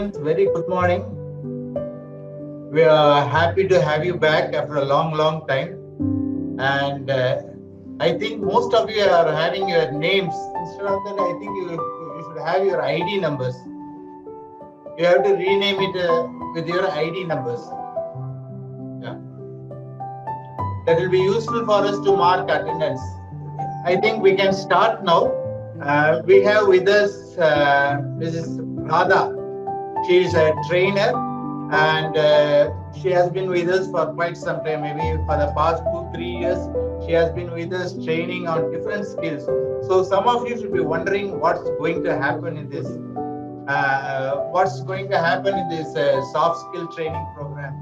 students, very good morning. We are happy to have you back after a long time. And I think most of you are having your names. Instead of that, I think you should have your ID numbers. You have to rename it with your ID numbers. Yeah. That will be useful for us to mark attendance. I think we can start now. We have with us Mrs. Radha. She is a trainer and she has been with us for quite some time, maybe for the past 2-3 years. She has been with us training on different skills. So some of you should be wondering what's going to happen in this. What's going to happen in this soft skill training program.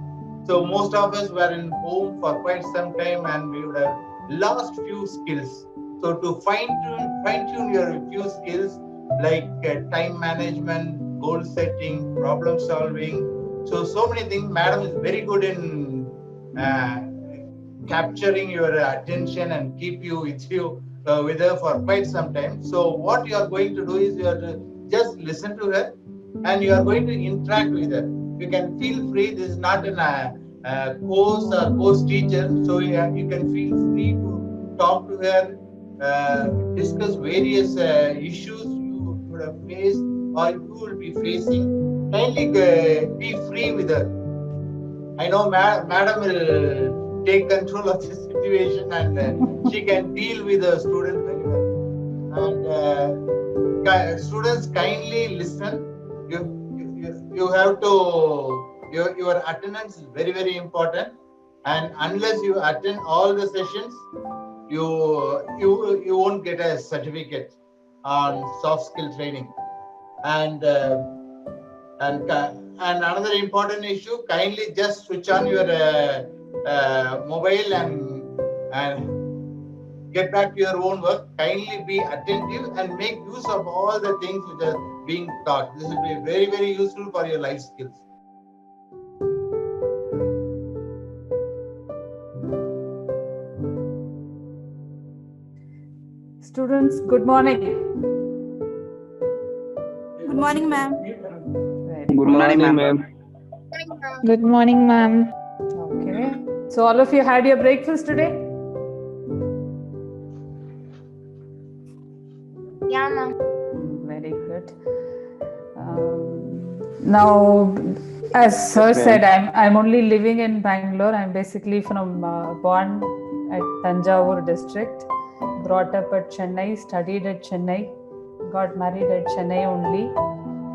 So most of us were in home for quite some time and we would have lost few skills. So to fine-tune your few skills like time management, goal setting, problem solving. So many things. Madam is very good in capturing your attention and keep you with her for quite some time. So what you are going to do is you are to just listen to her and you are going to interact with her. You can feel free. This is not a course or course teacher. So you can feel free to talk to her, discuss various issues you would have faced or you will be facing. Kindly be free with her. I know madam will take control of the situation and she can deal with the student very well. And students, kindly listen. You have to, your attendance is very important. And unless you attend all the sessions, you won't get a certificate on soft skill training. And another important issue, kindly just switch on your mobile and get back to your own work. Kindly be attentive and make use of all the things which are being taught. This will be very useful for your life skills. Students, good morning. Good morning, ma'am. Good morning, ma'am. Good morning, ma'am. Okay. So all of you had your breakfast today? Yeah, ma'am. Very good. Now, as sir said, I'm only living in Bangalore. I'm basically from born at Tanjavur district, brought up at Chennai, studied at Chennai, got married at Chennai only,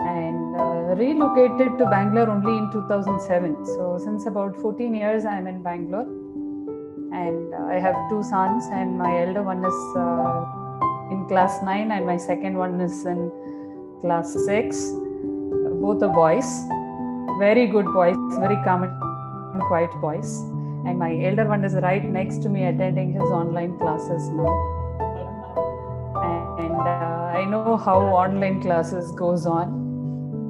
and relocated to Bangalore only in 2007. So since about 14 years, I'm in Bangalore, and I have two sons, and my elder one is in class 9 and my second one is in class 6. Both are boys, very good boys, very calm and quiet boys. And my elder one is right next to me attending his online classes now. And I know how online classes goes on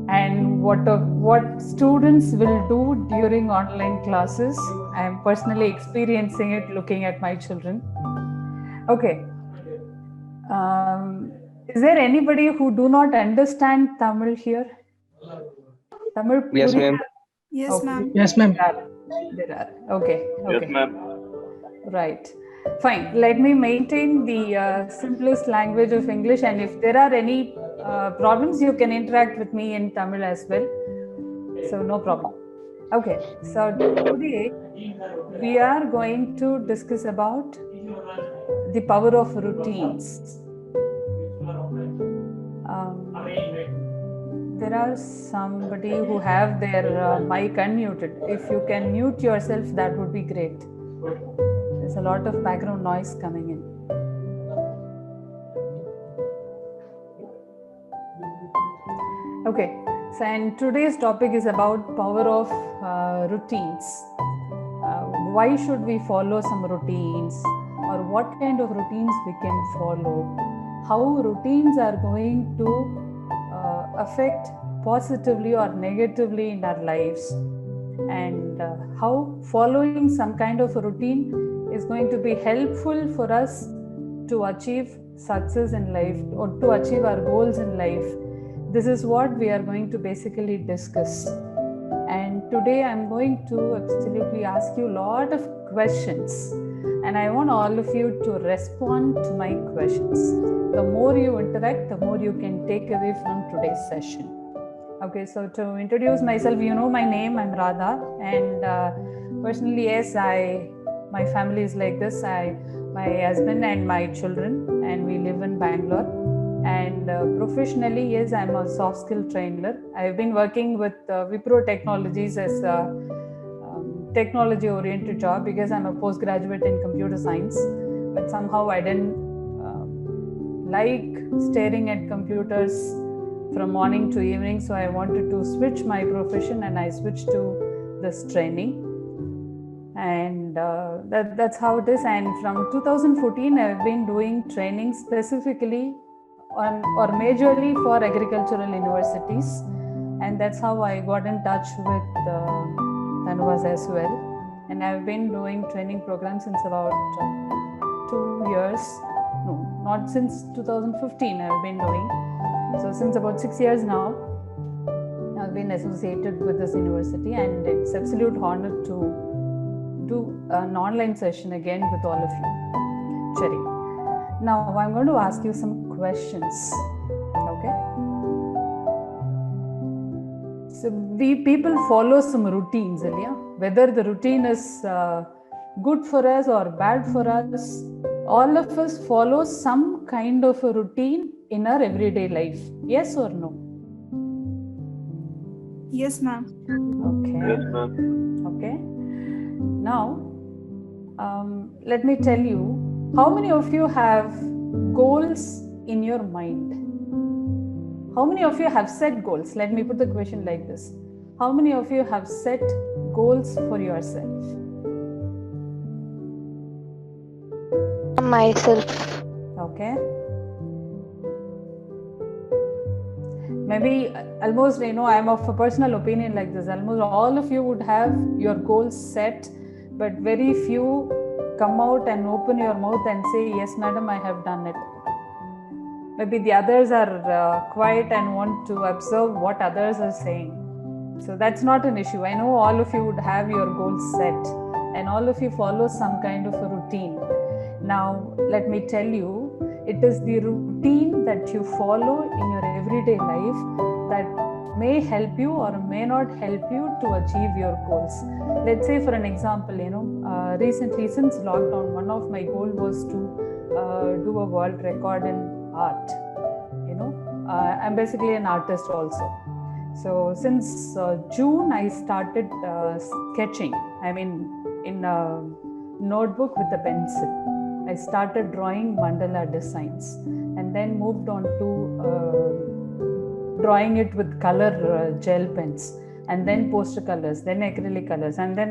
and what students will do during online classes. I am personally experiencing it looking at my children. Okay. Is there anybody who do not understand Tamil here? Tamil? Yes, ma'am. Yes, Okay. ma'am. Yes, ma'am. There are. Okay. Yes, ma'am. Right. Fine. Let me maintain the simplest language of English, and if there are any problems, you can interact with me in Tamil as well. So no problem. Okay. So today we are going to discuss about the power of routines. There are somebody who have their mic unmuted. If you can mute yourself, that would be great. There's a lot of background noise coming in. Okay, so and today's topic is about power of routines. Why should we follow some routines, or what kind of routines we can follow? How routines are going to affect positively or negatively in our lives, and how following some kind of a routine is going to be helpful for us to achieve success in life or to achieve our goals in life, this is what we are going to basically discuss. And today I'm going to absolutely ask you a lot of questions, and I want all of you to respond to my questions. The more you interact, the more you can take away from today's session. Okay, so to introduce myself, you know my name, I'm Radha, and personally, yes, my family is like this. My husband and my children, and we live in Bangalore. And professionally, yes, I'm a soft skill trainer. I've been working with Wipro Technologies as a technology oriented job because I'm a postgraduate in computer science, but somehow I didn't like staring at computers from morning to evening, so I wanted to switch my profession and I switched to this training. And that's how it is. And from 2014 I've been doing training specifically on or majorly for agricultural universities, and that's how I got in touch with Tanvas as well. And I've been doing training programs since about 2 years. No, not since 2015 I've been doing. So since about 6 years now I've been associated with this university, and it's absolute honor to do an online session again with all of you. Cherry. Now I'm going to ask you some questions. Okay. So people follow some routines, Ilya. Whether the routine is good for us or bad for us, all of us follow some kind of a routine in our everyday life. Yes or no? Yes, ma'am. Okay. Yes, ma'am. Okay. Now, let me tell you, how many of you have goals in your mind? How many of you have set goals? Let me put the question like this. How many of you have set goals for yourself? Myself. Okay. Maybe almost, I'm of a personal opinion like this. Almost all of you would have your goals set, but very few come out and open your mouth and say, yes, madam, I have done it. Maybe the others are quiet and want to observe what others are saying. So that's not an issue. I know all of you would have your goals set and all of you follow some kind of a routine. Now, let me tell you, it is the routine that you follow in your everyday life that may help you or may not help you to achieve your goals. Let's say, for an example, recently since lockdown, one of my goals was to do a world record in art. I'm basically an artist also. So since June, I started sketching. I mean, in a notebook with a pencil. I started drawing mandala designs and then moved on to drawing it with color gel pens, and then poster colors, then acrylic colors, and then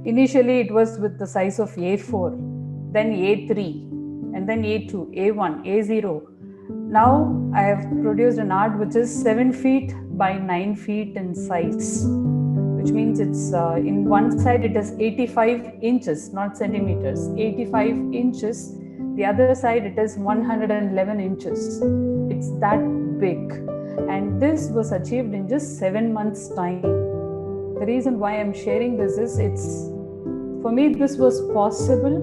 initially it was with the size of A4, then A3, and then A2, A1, A0. Now I have produced an art which is 7 feet by 9 feet in size, which means it's in one side it is 85 inches, not centimeters, 85 inches. The other side it is 111 inches. It's that big. And this was achieved in just 7 months' time. The reason why I'm sharing this is for me, this was possible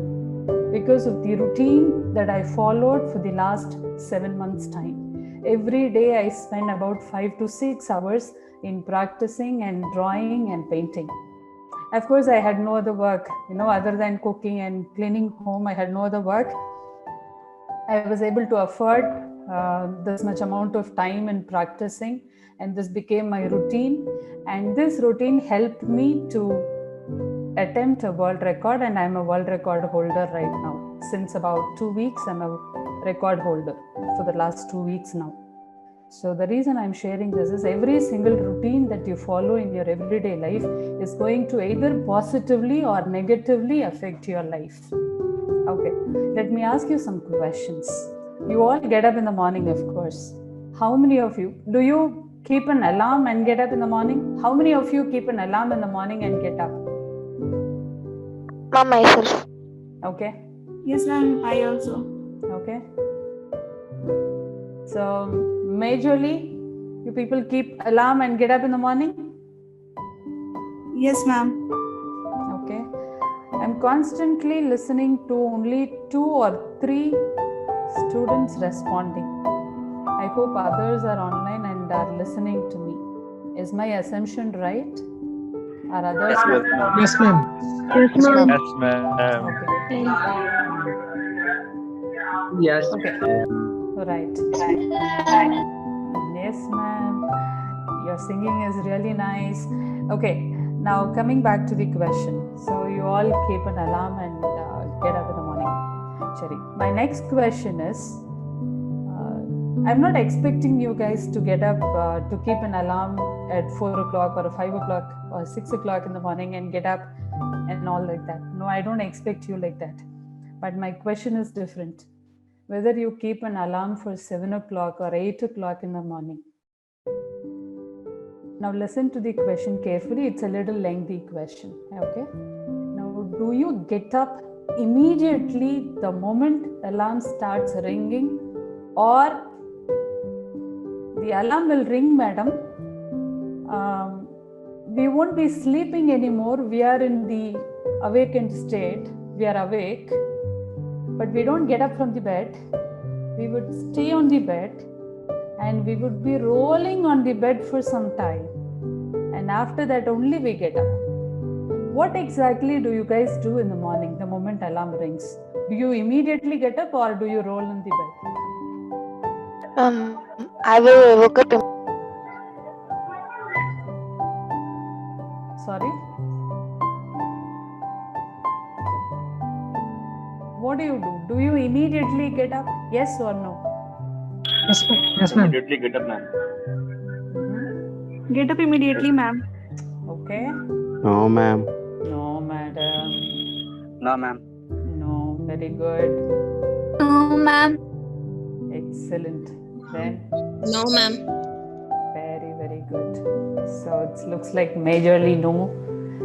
because of the routine that I followed for the last 7 months' time. Every day I spend about 5 to 6 hours in practicing and drawing and painting. Of course, I had no other work, other than cooking and cleaning home. I had no other work. I was able to afford this much amount of time in practicing, and this became my routine. And this routine helped me to attempt a world record, and I'm a world record holder right now. Since about 2 weeks, I'm a record holder for the last 2 weeks now. So the reason I'm sharing this is every single routine that you follow in your everyday life is going to either positively or negatively affect your life. Okay, let me ask you some questions. You all get up in the morning, of course. How many of you, do you keep an alarm and get up in the morning? How many of you keep an alarm in the morning and get up? Ma'am, myself. Okay. Yes, ma'am, I also. Okay. So majorly You people keep alarm and get up in the morning? Yes, ma'am. Okay. I'm constantly listening to only 2 or 3 students responding. I hope others are online and are listening to me. Is my assumption right? Are others? Yes, ma'am. Yes, ma'am. Yes, ma'am. Okay. Yes. Okay. Right. Yes, ma'am. Your singing is really nice. Okay. Now coming back to the question. So you all keep an alarm and get up in the morning. Cherry. My next question is, I'm not expecting you guys to get up to keep an alarm at 4 o'clock or 5 o'clock or 6 o'clock in the morning and get up and all like that. No, I don't expect you like that. But my question is different. Whether you keep an alarm for 7 o'clock or 8 o'clock in the morning. Now listen to the question carefully. It's a little lengthy question. Okay. Now, do you get up immediately the moment alarm starts ringing, or the alarm will ring, madam? We won't be sleeping anymore. We are in the awakened state. We are awake, but we don't get up from the bed. We would stay on the bed and we would be rolling on the bed for some time. And after that only we get up. What exactly do you guys do in the morning, the moment alarm rings? Do you immediately get up or do you roll on the bed? I will wake up. Sorry? What do you do? Do you immediately get up? Yes or no? Yes, ma'am. Yes, ma'am. Immediately get up, ma'am. Get up immediately, ma'am. Okay. No, ma'am. No, madam. No, ma'am. No, very good. No, ma'am. Excellent. Then, No, ma'am. very, very good. So it looks like majorly no,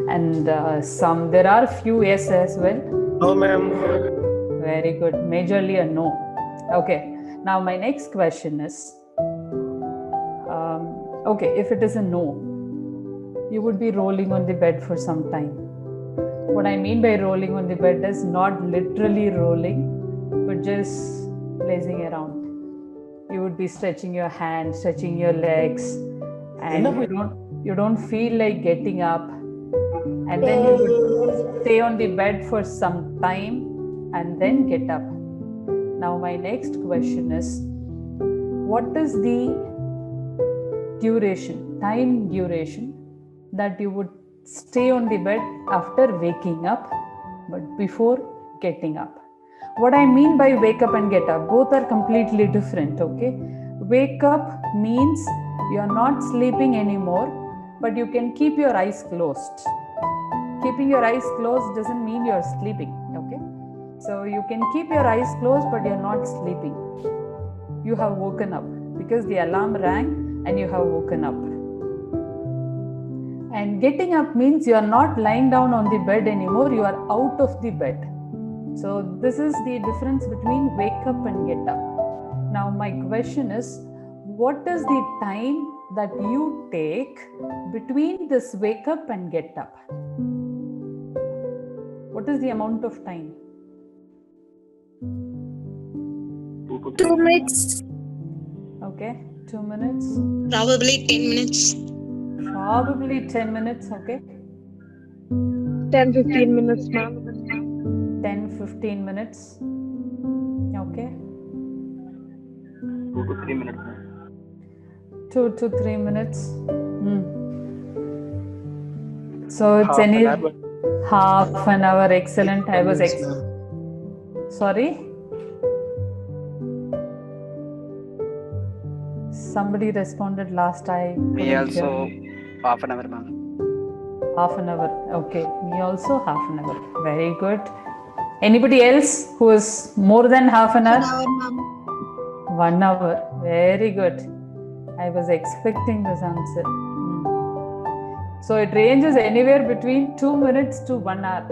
and there are few yes as well. No, ma'am. Very good. Majorly a no. Okay. Now my next question is, okay, if it is a no, you would be rolling on the bed for some time. What I mean by rolling on the bed is not literally rolling, but just lazing around. You would be stretching your hands, stretching your legs, and you don't feel like getting up, and then you would stay on the bed for some time and then get up. Now my next question is, what is the time duration that you would stay on the bed after waking up but before getting up? What I mean by wake up and get up, both are completely different, okay? Wake up means you're not sleeping anymore, but you can keep your eyes closed. Keeping your eyes closed doesn't mean you're sleeping, okay? So you can keep your eyes closed, but you're not sleeping. You have woken up because the alarm rang and you have woken up. And getting up means you are not lying down on the bed anymore, you are out of the bed. So this is the difference between wake up and get up. Now my question is, what is the time that you take between this wake up and get up? What is the amount of time? 2 minutes. Okay, 2 minutes. Probably 10 minutes. Probably 10 minutes, okay. 10-15 minutes, ma'am. 10-15 minutes. Okay. 2 to 3 minutes, ma'am. 2 to 3 minutes. So it's half an hour. Excellent. I was sorry. Somebody responded last. Me also half an hour, ma'am. Half an hour. Okay. Me also half an hour. Very good. Anybody else who is more than half an hour? 1 hour. Very good. I was expecting this answer. So it ranges anywhere between 2 minutes to 1 hour.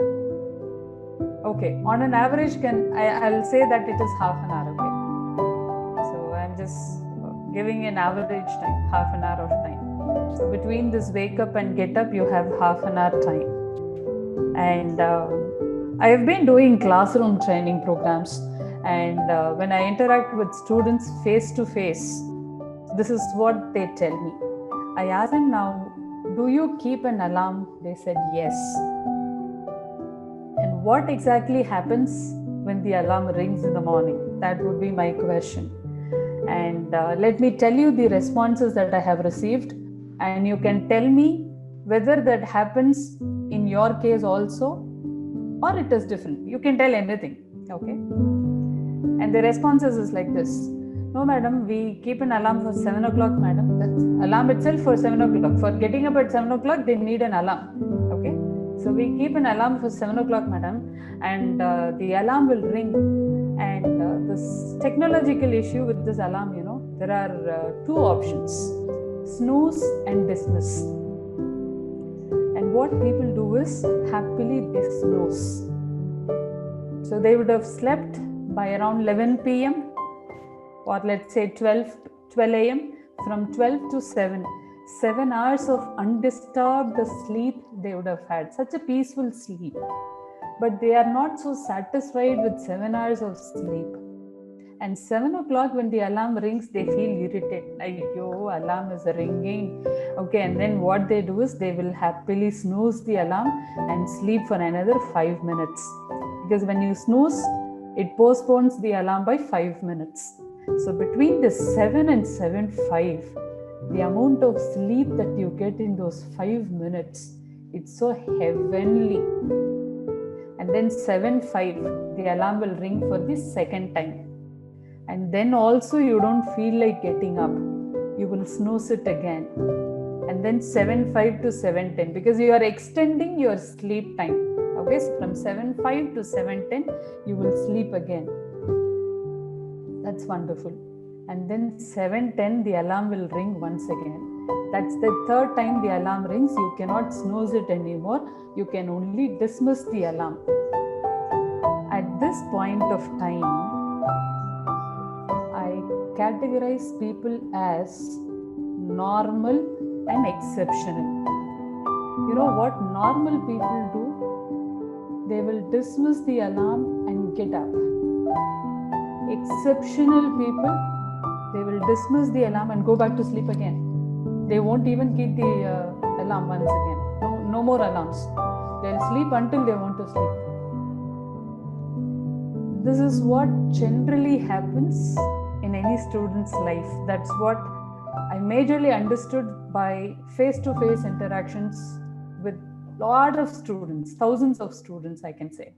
Okay. On an average, I'll say that it is half an hour. Okay. So I'm just giving an average time, half an hour of time. So between this wake up and get up, you have half an hour time. And I have been doing classroom training programs, and when I interact with students face to face, this is what they tell me. I asked them, now, do you keep an alarm? They said yes. And what exactly happens when the alarm rings in the morning? That would be my question. And let me tell you the responses that I have received, and you can tell me whether that happens in your case also or it is different. You can tell anything, okay? And the responses is like this. No, madam, we keep an alarm for 7 o'clock, madam. That's alarm itself for 7 o'clock. For getting up at 7 o'clock, they need an alarm, okay? So we keep an alarm for 7 o'clock, madam, and the alarm will ring. And this technological issue with this alarm, there are two options, snooze and dismiss. And what people do is happily they snooze. So they would have slept by around 11 p.m. or let's say 12 a.m. From 12 to 7 hours of undisturbed sleep they would have had, such a peaceful sleep. But they are not so satisfied with 7 hours of sleep. And 7 o'clock when the alarm rings, they feel irritated. Like, yo, alarm is ringing. Okay, and then what they do is they will happily snooze the alarm and sleep for another 5 minutes. Because when you snooze, it postpones the alarm by 5 minutes. So between the 7 and 7:05, the amount of sleep that you get in those 5 minutes, it's so heavenly. And then 7:05, the alarm will ring for the second time. And then also you don't feel like getting up. You will snooze it again. And then 7:05 to 7:10, because you are extending your sleep time. Okay, so from 7:05 to 7:10, you will sleep again. That's wonderful. And then 7:10, the alarm will ring once again. That's the third time the alarm rings. You cannot snooze it anymore. You can only dismiss the alarm. At this point of time, I categorize people as normal and exceptional. You know what normal people do? They will dismiss the alarm and get up. Exceptional people, they will dismiss the alarm and go back to sleep again. They won't even keep the alarm once again. No more alarms. They'll sleep until they want to sleep. This is what generally happens in any student's life. That's what I majorly understood by face-to-face interactions with a lot of students, thousands of students, I can say.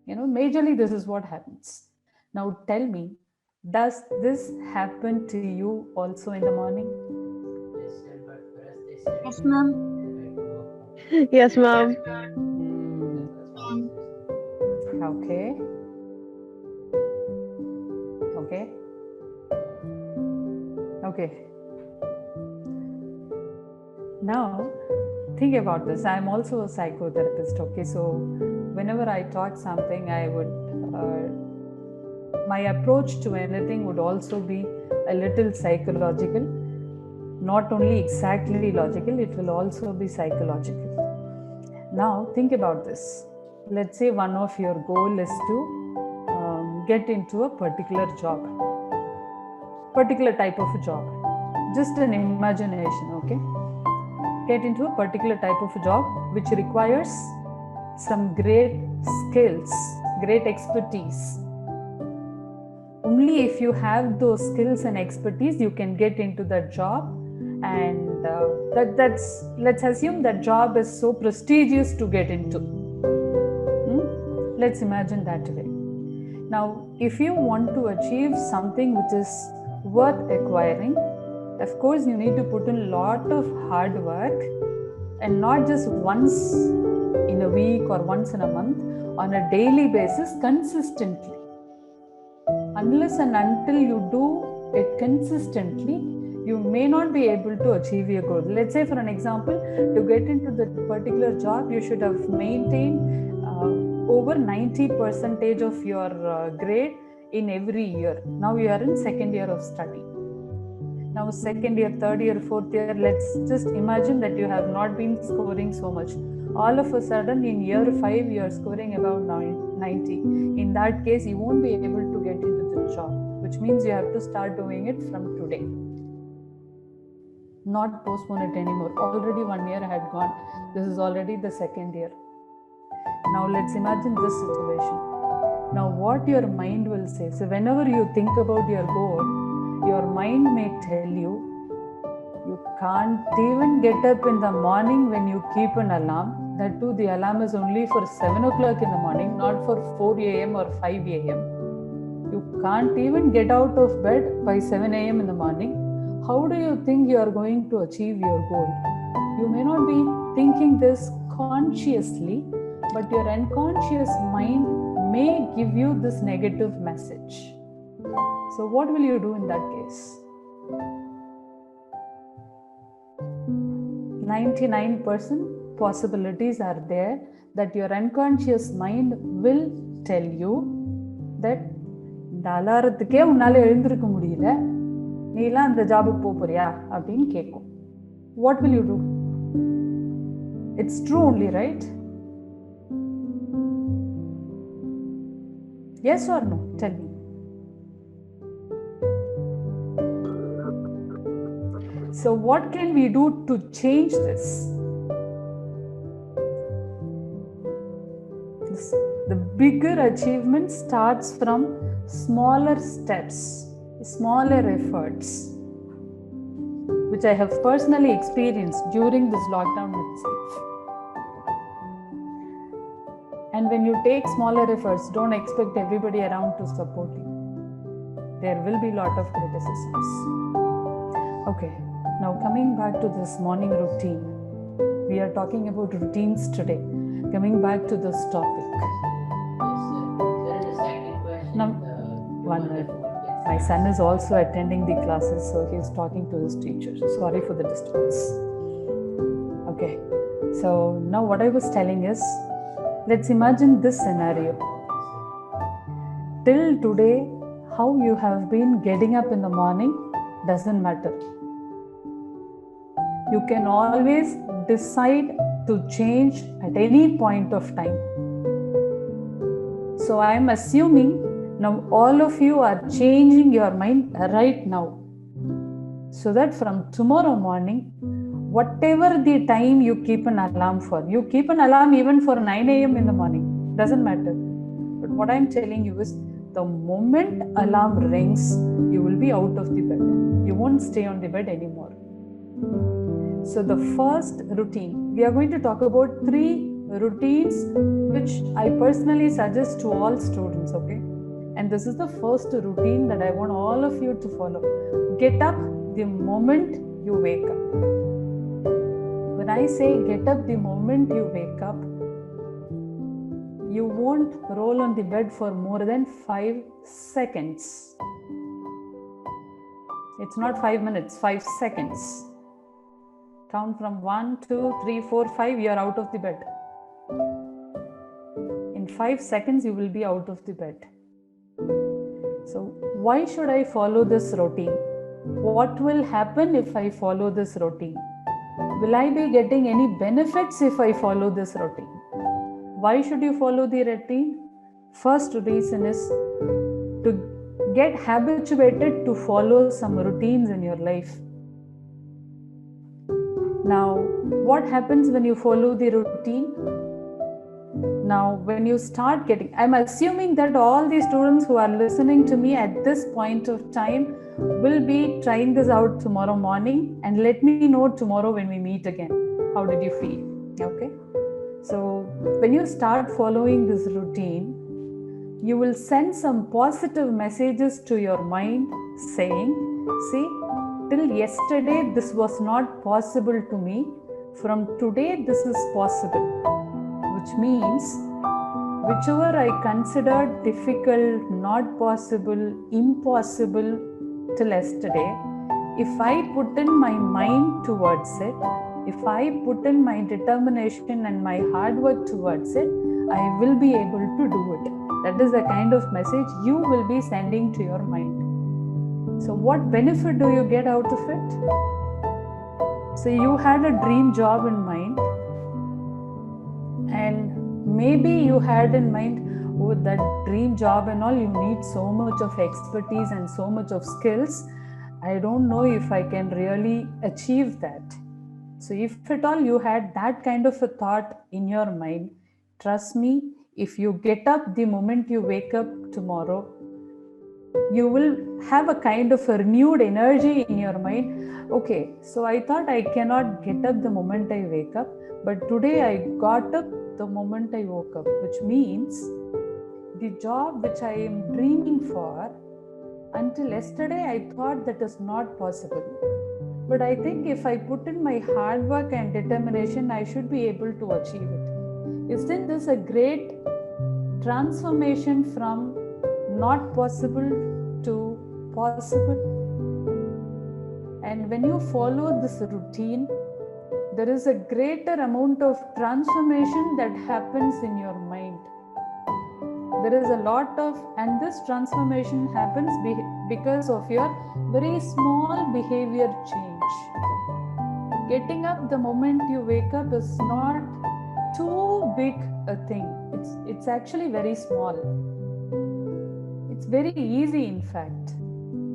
Majorly this is what happens. Now tell me, does this happen to you also in the morning? Yes, ma'am. Yes, ma'am. Okay. Now, think about this. I'm also a psychotherapist, okay? So, whenever I taught something, I would, my approach to anything would also be a little psychological. Not only exactly logical, it will also be psychological. Now, think about this. Let's say one of your goal is to get into a particular job, particular type of a job. Just an imagination, okay? Get into a particular type of a job which requires some great skills, great expertise. Only if you have those skills and expertise, you can get into that job. And let's assume that job is so prestigious to get into. Let's imagine that way. Now, if you want to achieve something which is worth acquiring, of course, you need to put in a lot of hard work, and not just once in a week or once in a month, on a daily basis, consistently. Unless and until you do it consistently, you may not be able to achieve your goal. Let's say, for an example, to get into that particular job, you should have maintained over 90% of your grade in every year. Now you are in second year of study. Now second year, third year, fourth year, let's just imagine that you have not been scoring so much. All of a sudden in year 5 you are scoring about 90. In that case you won't be able to get into the job, which means you have to start doing it from today. Not postpone it anymore. Already 1 year had gone. This is already the second year. Now let's imagine this situation. Now what your mind will say. So whenever you think about your goal, your mind may tell you, you can't even get up in the morning when you keep an alarm. That too, the alarm is only for 7 o'clock in the morning, not for 4 a.m. or 5 a.m. You can't even get out of bed by 7 a.m. in the morning. How do you think you are going to achieve your goal? You may not be thinking this consciously, but your unconscious mind may give you this negative message. So what will you do in that case? 99% possibilities are there that your unconscious mind will tell you that இந்த அலாரத்துக்கே உன்னால எழுந்திருக்க முடியல, நீலாம் அந்த ஜாபுக்கு போறியா அப்படின்னு கேட்கும். What will you do? It's true only, right? Yes or no? Tell me. So what can we do to change this? The bigger achievement starts from smaller steps, smaller efforts, which I have personally experienced during this lockdown itself. And when you take smaller efforts, don't expect everybody around to support you. There will be a lot of criticisms. Okay, now coming back to this morning routine. We are talking about routines today. Coming back to this topic. Now, 1 minute. My son is also attending the classes, so he is talking to his teacher. Sorry for the disturbance. Okay, so now what I was telling is, let's imagine this scenario. Till today, how you have been getting up in the morning doesn't matter. You can always decide to change at any point of time. So I am assuming now all of you are changing your mind right now, so that from tomorrow morning, whatever the time you keep an alarm for, you keep an alarm even for 9 a.m. in the morning, doesn't matter. But what I'm telling you is, the moment alarm rings, you will be out of the bed. You won't stay on the bed anymore. So the first routine, we are going to talk about 3 routines which I personally suggest to all students, okay? And this is the first routine that I want all of you to follow. Get up the moment you wake up. When I say get up the moment you wake up, you won't roll on the bed for more than 5 seconds. It's not 5 minutes, 5 seconds. Count from 1, 2, 3, 4, 5, you are out of the bed. In 5 seconds, you will be out of the bed. So, why should I follow this routine? What will happen if I follow this routine? Will I be getting any benefits if I follow this routine? Why should you follow the routine? First reason is to get habituated to follow some routines in your life. Now, what happens when you follow the routine? Now, when you start getting, I'm assuming that all the students who are listening to me at this point of time will be trying this out tomorrow morning, and let me know tomorrow when we meet again. How did you feel? Okay. So, when you start following this routine, you will send some positive messages to your mind saying, see, till yesterday this was not possible to me. From today this is possible. Which means, whichever I considered difficult, not possible, impossible till yesterday, if I put in my mind towards it, if I put in my determination and my hard work towards it, I will be able to do it. That is the kind of message you will be sending to your mind. So what benefit do you get out of it? So you had a dream job in mind, and maybe you had in mind, oh, that dream job and all, you need so much of expertise and so much of skills. I don't know if I can really achieve that. So if at all you had that kind of a thought in your mind, trust me, if you get up the moment you wake up tomorrow, you will have a kind of a renewed energy in your mind. Okay, so I thought I cannot get up the moment I wake up, but today I got up the moment I woke up, which means the job which I am dreaming for, until yesterday I thought that is not possible. But I think if I put in my hard work and determination, I should be able to achieve it. Isn't this a great transformation from not possible to possible? And when you follow this routine, there is a greater amount of transformation that happens in your mind. There is a lot of, and this transformation happens because of your very small behavior change. Getting up the moment you wake up is not too big a thing. It's actually very small. It's very easy, in fact.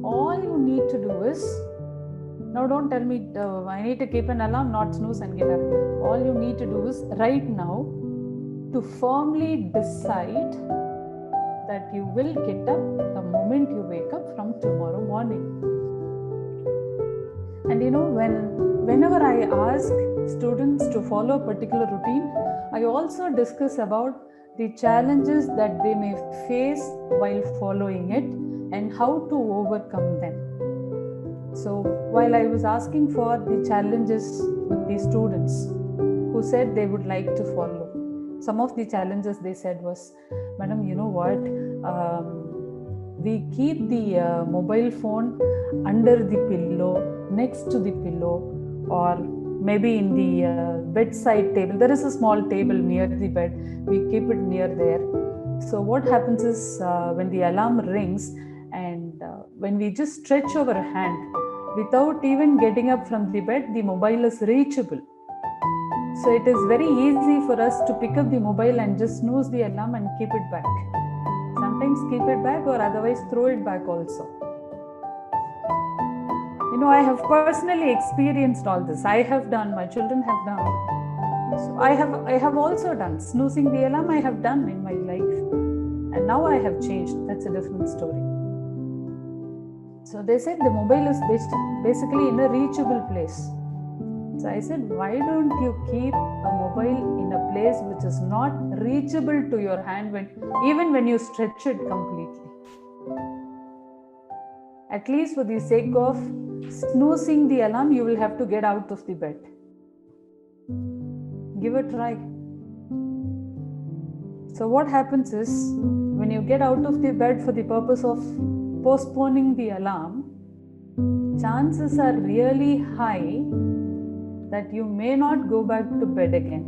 All you need to do is, now don't tell me I need to keep an alarm, not snooze and get up. All you need to do is right now to firmly decide that you will get up the moment you wake up from tomorrow morning. And you know, whenever I ask students to follow a particular routine, I also discuss about the challenges that they may face while following it and how to overcome them. So while I was asking for the challenges with the students who said they would like to follow, some of the challenges they said was, Madam, you know what, we keep the mobile phone under the pillow, next to the pillow, or maybe in the bedside table. There is a small table near the bed, we keep it near there. So what happens is when the alarm rings and when we just stretch our hand, without even getting up from the bed, the mobile is reachable. So it is very easy for us to pick up the mobile and just snooze the alarm and keep it back. Sometimes keep it back or otherwise throw it back also. You know, I have personally experienced all this. I have done, my children have done. So I have also done. Snoozing the alarm I have done in my life. And now I have changed. That's a different story. So they said the mobile is basically in a reachable place. So I said, why don't you keep a mobile in a place which is not reachable to your hand even when you stretch it completely? At least for the sake of snoozing the alarm, you will have to get out of the bed. Give a try. So what happens is, when you get out of the bed for the purpose of postponing the alarm, chances are really high that you may not go back to bed again.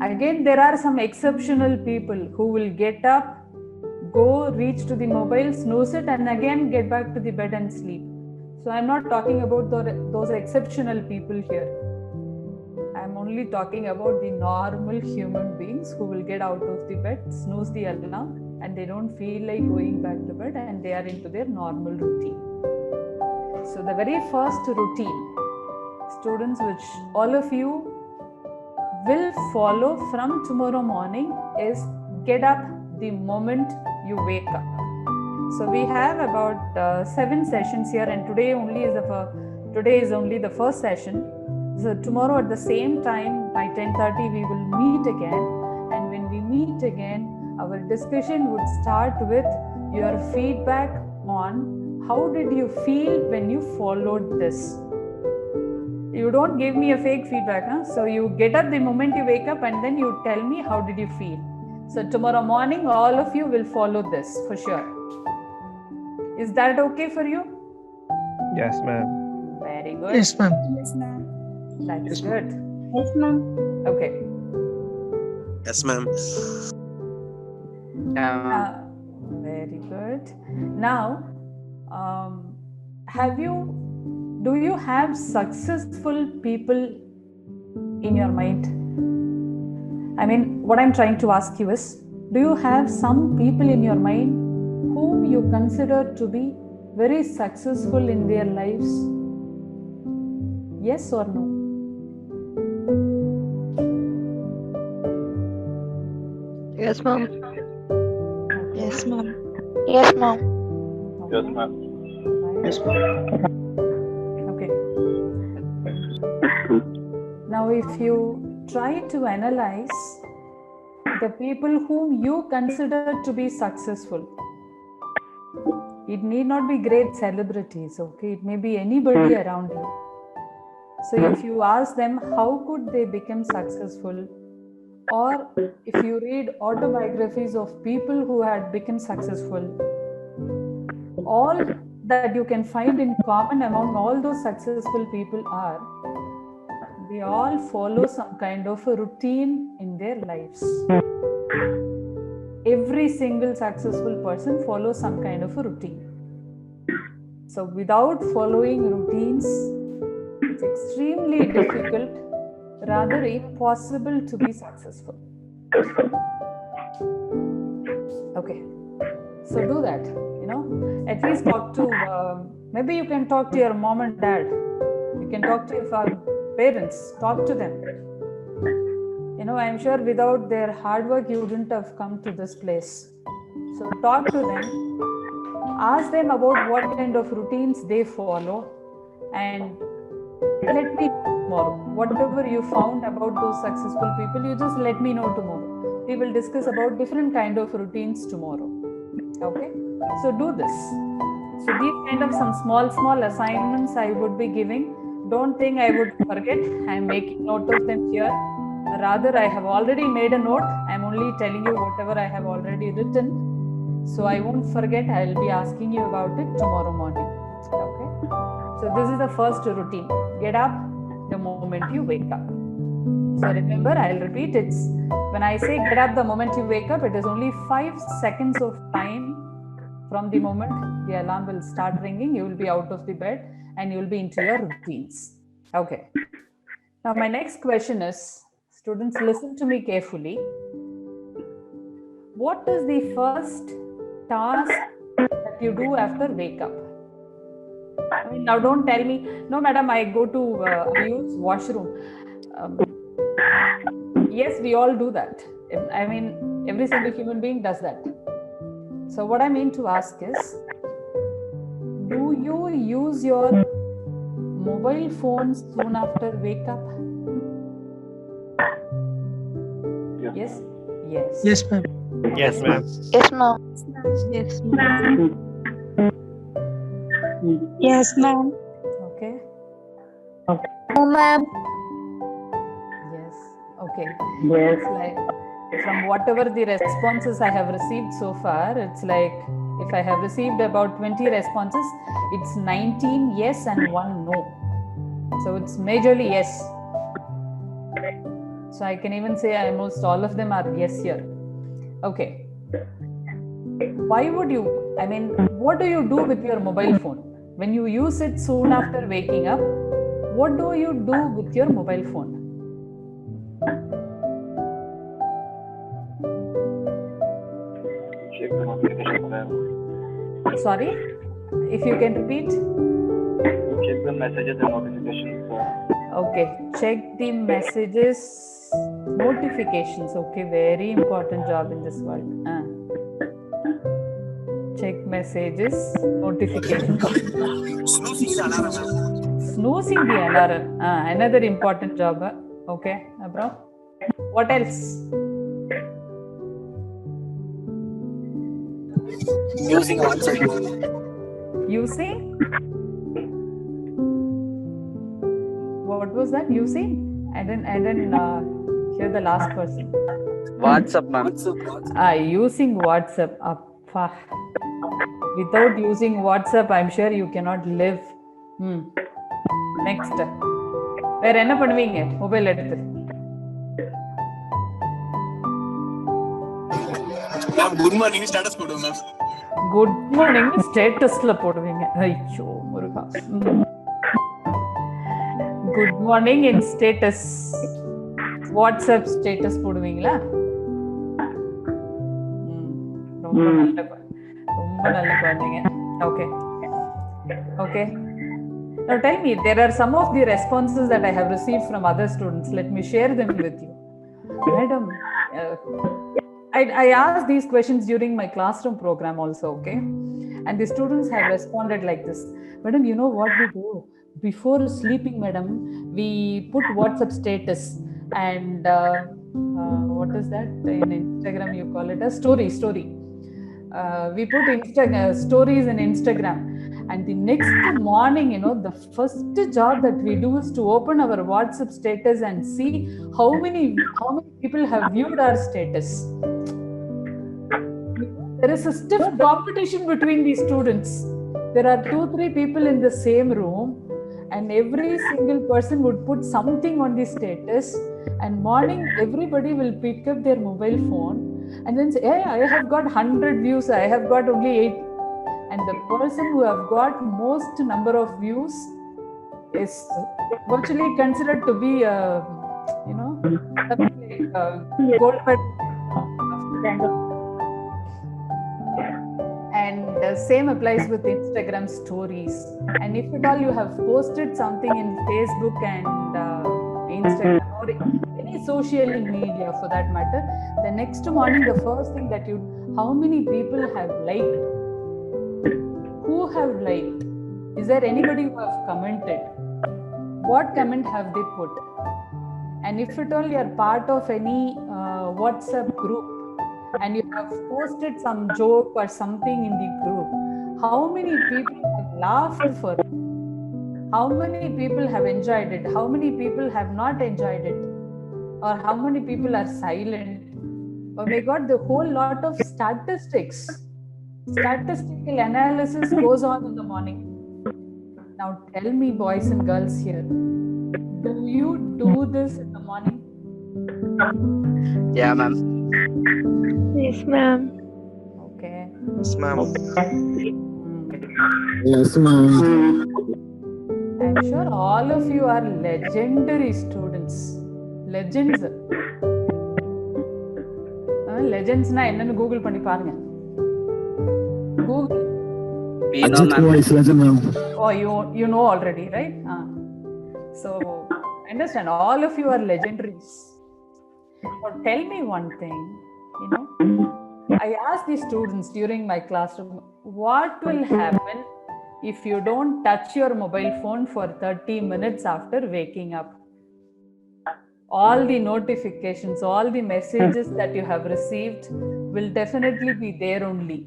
Again, there are some exceptional people who will get up, go reach to the mobile, snooze it, and again get back to the bed and sleep. So I'm not talking about those exceptional people here. I'm only talking about the normal human beings who will get out of the bed, snooze the alarm, and they don't feel like going back to bed and they are into their normal routine. So the very first routine, students, which all of you will follow from tomorrow morning, is get up the moment you wake up. So we have about 7 sessions here, and today is only the first session. So tomorrow at the same time by 10:30 we will meet again, and when we meet again, our discussion would start with your feedback on how did you feel when you followed this. You don't give me a fake feedback, huh? So you get up the moment you wake up and then you tell me how did you feel. So tomorrow morning, all of you will follow this for sure. Is that okay for you? Yes, ma'am. Very good. Yes, ma'am. That's good. Yes, ma'am. Okay. Yes, ma'am. Very good. Now, do you have successful people in your mind? I mean, what I'm trying to ask you is, do you have some people in your mind whom you consider to be very successful in their lives? Yes or no? Yes, ma'am. Yes, ma'am. Yes, ma'am. Yes, ma'am. Yes, ma'am. Okay. Now, if you try to analyze the people whom you consider to be successful, it need not be great celebrities, okay? It may be anybody around you. So if you ask them how could they become successful, or if you read autobiographies of people who had become successful, all that you can find in common among all those successful people are they all follow some kind of a routine in their lives. Every single successful person follows some kind of a routine. So without following routines, it's extremely difficult, rather impossible to be successful. Okay, so do that, at least talk to, maybe you can talk to your mom and dad, you can talk to your parents, talk to them. I'm sure without their hard work, you wouldn't have come to this place. So talk to them, ask them about what kind of routines they follow, and let me know tomorrow. Whatever you found about those successful people, you just let me know tomorrow. We will discuss about different kind of routines tomorrow. Okay? So do this. So these kind of some small assignments I would be giving. Don't think I would forget. I am making note of them here. Rather, I have already made a note. I am only telling you whatever I have already written. So I won't forget. I will be asking you about it tomorrow morning. Okay? So this is the first routine. Get up the moment you wake up. So remember, I'll repeat, it's when I say get up the moment you wake up, it is only 5 seconds of time from the moment the alarm will start ringing. You will be out of the bed and you will be into your routines. Okay. Now my next question is, students, listen to me carefully. What is the first task that you do after wake up? I mean, now don't tell me, no madam, I go to I use washroom. Yes, we all do that. I mean, every single human being does that. So what I mean to ask is, do you use your mobile phones soon after wake up? Yes? Yes. Yes, ma'am. Yes, ma'am. Yes, ma'am. Yes, ma'am. Yes, ma'am. Okay. No, ma'am. Yes. Okay. It's like, from whatever the responses I have received so far, it's like, if I have received about 20 responses, it's 19 yes and 1 no. So it's majorly yes. So I can even say almost all of them are yes here. Okay. Why would you, I mean, what do you do with your mobile phone? When you use it soon after waking up, what do you do with your mobile phone? Check the notifications. Sorry, if you can repeat. Check the messages and notifications. Okay, check the messages, notifications. Okay, very important job in this world. Check messages, notifications. Snoozing the alarm. Another important job. Okay, bro. What else? Using WhatsApp. Using? What was that? Using? I didn't hear the last person. WhatsApp, ma'am. Using WhatsApp. Appa. Without using WhatsApp, I'm sure you cannot live. Next. வேற என்ன பண்ணுவீங்க mobile எடுத்து? Ma'am, good morning status போடுவோம் ma'am. Good morning ஸ்டேட்டஸ்ல போடுவீங்க. ஐயோ முருகா. Good morning இன் status, WhatsApp status போடுவீங்களா? ரொம்ப நல்ல குழந்தைங்க. Okay okay. Now tell me, there are some of the responses that I have received from other students. Let me share them with you. Madam, I asked these questions during my classroom program also, okay? And the students have responded like this. Madam, you know what we do? Before sleeping, madam, we put WhatsApp status and what is that? In Instagram, you call it a story. We put stories in Instagram. And the next morning, you know, the first job that we do is to open our WhatsApp status and see how many people have viewed our status. There is a stiff competition between these students. There are 2-3 people in the same room, and every single person would put something on the status. And morning, everybody will pick up their mobile phone and then say, "Hey, I have got 100 views. I have got only 8." And the person who have got most number of views is virtually considered to be, gold medal. And same applies with Instagram stories. And if at all you have posted something in Facebook and Instagram or any social media for that matter, the next morning, the first thing that how many people have liked? Who have liked? Is there anybody who have commented? What comment have they put? And if at all you are part of any WhatsApp group and you have posted some joke or something in the group, how many people have laughed for it? How many people have enjoyed it? How many people have not enjoyed it? Or how many people are silent? Oh my God, the whole lot of statistical analysis goes on in the morning. Now tell me, boys and girls here, do you do this in the morning? Yeah, ma'am. Yes, ma'am. Okay. Yes, ma'am. Yes, ma'am. I'm sure all of you are legendary students. Legends. Legends na enna Google panni paarenga. Google. We know, ma'am. Oh, you know already, right? So understand, all of you are legendaries. But tell me one thing, you know, I asked the students during my classroom, what will happen if you don't touch your mobile phone for 30 minutes after waking up? All the notifications, all the messages that you have received will definitely be there only.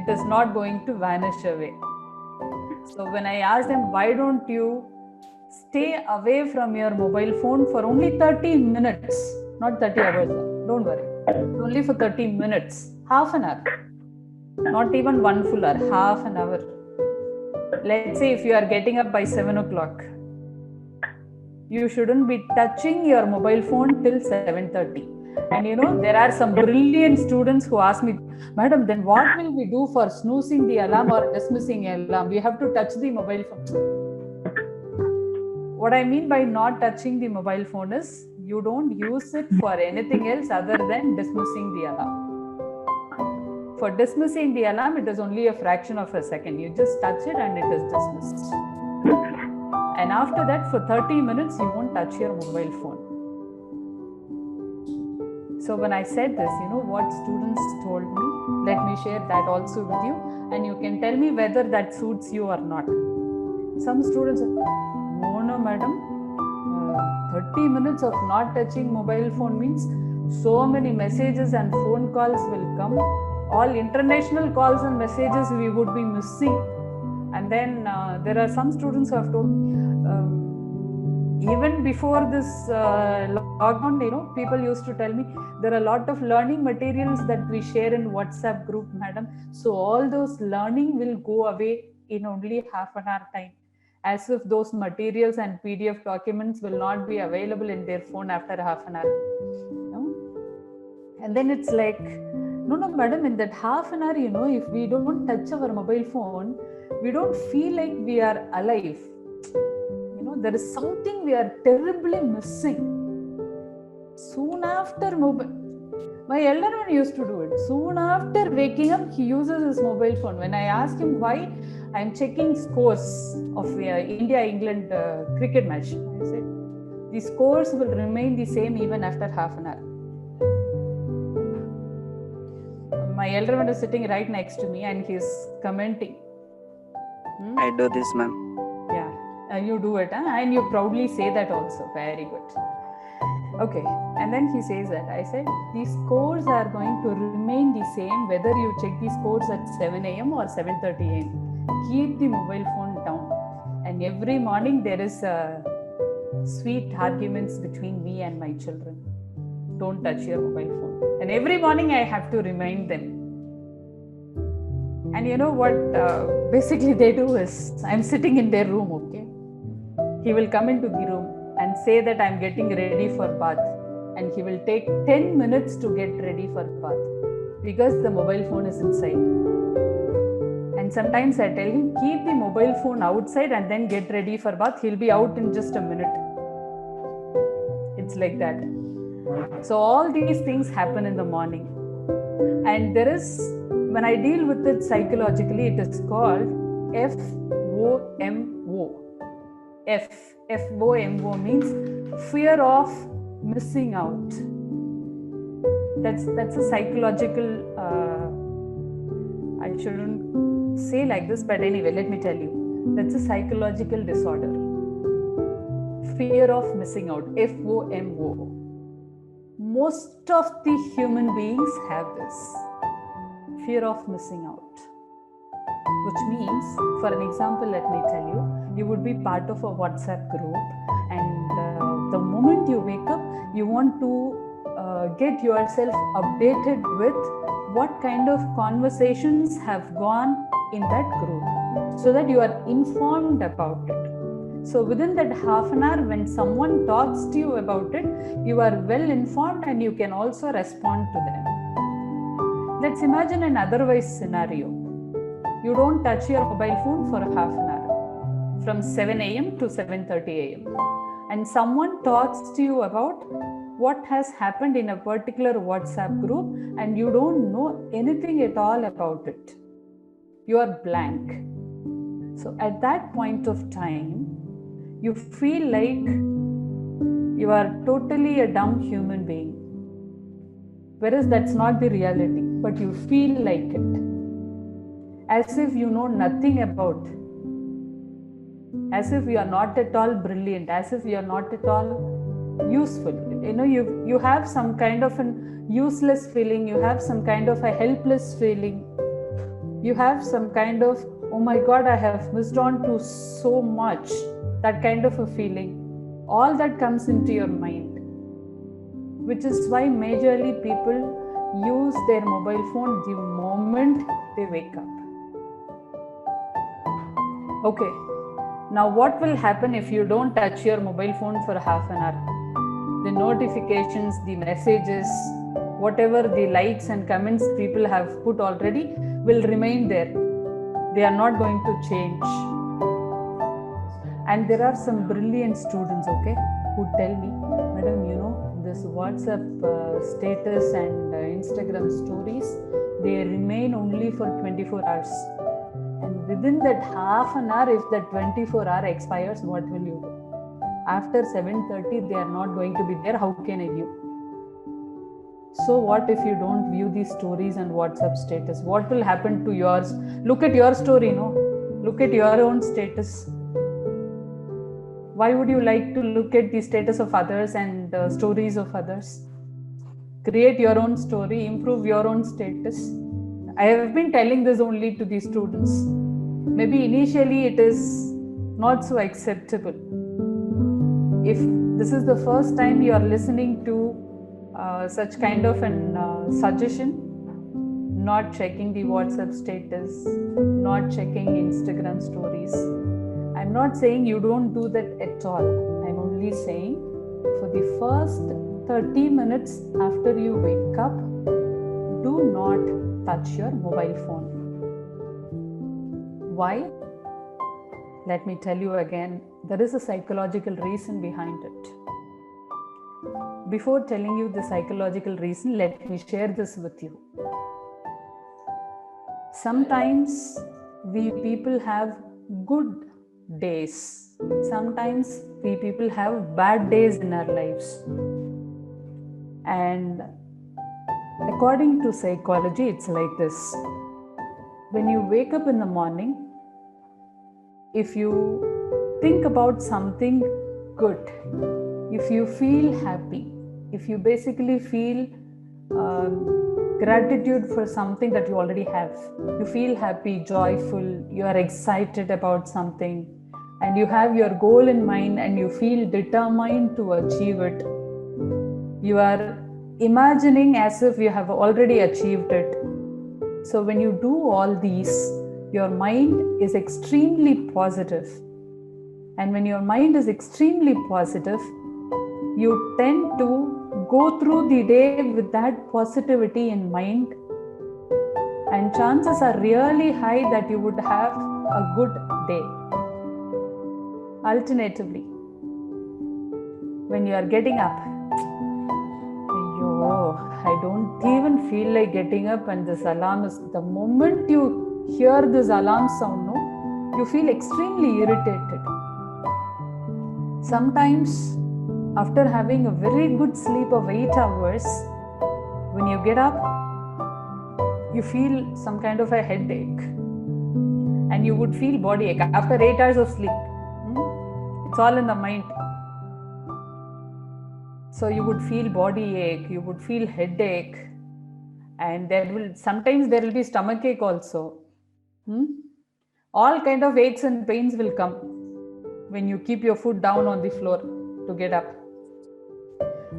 It is not going to vanish away. So when I asked them, why don't you stay away from your mobile phone for only 30 minutes, not 30 hours, don't worry, only for 30 minutes, half an hour, not even 1 full hour, half an hour. Let's say if you are getting up by 7 o'clock, you shouldn't be touching your mobile phone till 7:30. And you know, there are some brilliant students who ask me, Madam, then what will we do for snoozing the alarm or dismissing the alarm? We have to touch the mobile phone. What I mean by not touching the mobile phone is you don't use it for anything else other than dismissing the alarm. For dismissing the alarm, it is only a fraction of a second. You just touch it and it is dismissed. And after that, for 30 minutes, you won't touch your mobile phone. So when I said this, you know what students told me? Let me share that also with you, and you can tell me whether that suits you or not. Some students say, no, madam, 30 minutes of not touching mobile phone means so many messages and phone calls will come. All international calls and messages we would be missing. And then there are some students who have told, even before this lockdown, you know, people used to tell me there are a lot of learning materials that we share in WhatsApp group, madam. So all those learning will go away in only half an hour time, as if those materials and PDF documents will not be available in their phone after half an hour. You know? And then it's like, No, madam, in that half an hour, if we don't touch our mobile phone, we don't feel like we are alive. There is something we are terribly missing. Soon after my elder one used to do it. Soon after waking up, he uses his mobile phone. When I asked him why, I'm checking scores of India-England cricket match. I said, the scores will remain the same even after half an hour. My elder one is sitting right next to me and he's commenting. I do this, ma'am. Yeah, you do it, huh? And you proudly say that also. Very good. Okay, and then he says that. I said, these scores are going to remain the same whether you check the scores at 7 a.m. or 7:30 a.m. Keep the mobile phone down. And every morning there is sweet arguments between me and my children. Don't touch your mobile phone. And every morning I have to remind them. And you know what basically they do is, I'm sitting in their room, okay? He will come into the room and say that I'm getting ready for bath. And he will take 10 minutes to get ready for bath because the mobile phone is inside. And sometimes I tell him, keep the mobile phone outside and then get ready for bath. He'll be out in just a minute. It's like that. So all these things happen in the morning. And there is, when I deal with it psychologically, it is called FOMO. FOMO means fear of missing out. That's a psychological, I shouldn't say like this, but anyway, let me tell you. That's a psychological disorder. Fear of missing out, FOMO. Most of the human beings have this fear of missing out. Which means, for an example, let me tell you, you would be part of a WhatsApp group and the moment you wake up, you want to get yourself updated with what kind of conversations have gone in that group so that you are informed about it. So within that half an hour, when someone talks to you about it, you are well informed and you can also respond to them. Let's imagine an otherwise scenario. You don't touch your mobile phone for half an hour, from 7 a.m. to 7:30 a.m. And someone talks to you about what has happened in a particular WhatsApp group and you don't know anything at all about it. You are blank. So at that point of time, you feel like you are totally a dumb human being. Whereas that's not the reality, but you feel like it. As if you know nothing about it. As if you are not at all brilliant, as if you are not at all useful. You have some kind of an useless feeling, you have some kind of a helpless feeling. You have some kind of, oh my God, I have missed on to so much. That kind of a feeling. All that comes into your mind. Which is why majorly people use their mobile phone the moment they wake up. Okay. Now what will happen if you don't touch your mobile phone for half an hour? The notifications, the messages, whatever the likes and comments people have put already will remain there. They are not going to change. And there are some brilliant students, okay, who tell me, Madam, this WhatsApp status and Instagram stories, they remain only for 24 hours. And within that half an hour, if that 24-hour expires, what will you do? After 7:30, they are not going to be there. How can I view? So what if you don't view these stories and WhatsApp status? What will happen to yours? Look at your story, Look at your own status. Why would you like to look at the status of others and stories of others? Create your own story, improve your own status. I have been telling this only to the students. Maybe initially it is not so acceptable. If this is the first time you are listening to such kind of an suggestion, not checking the WhatsApp status, not checking Instagram stories, I'm not saying you don't do that at all. I'm only saying for the first 30 minutes after you wake up, do not touch your mobile phone. Why? Let me tell you again, there is a psychological reason behind it. Before telling you the psychological reason, let me share this with you. Sometimes we people have good days. Sometimes we people have bad days in our lives. And according to psychology, it's like this. When you wake up in the morning, if you think about something good, if you feel happy, if you basically feel gratitude for something that you already have, you feel happy, joyful, you are excited about something, and you have your goal in mind and you feel determined to achieve it, you are imagining as if you have already achieved it. So when you do all these, your mind is extremely positive. And when your mind is extremely positive, you tend to go through the day with that positivity in mind. And chances are really high that you would have a good day. Alternatively, when you are getting up, I don't even feel like getting up, and this alarm is, the moment you hear this alarm sound, no, you feel extremely irritated. Sometimes, after having a very good sleep of 8 hours, when you get up, you feel some kind of a headache, and you would feel body ache after 8 hours of sleep. It's all in the mind. So you would feel body ache, you would feel headache, and sometimes there will be stomach ache also. All kind of aches and pains will come when you keep your foot down on the floor to get up.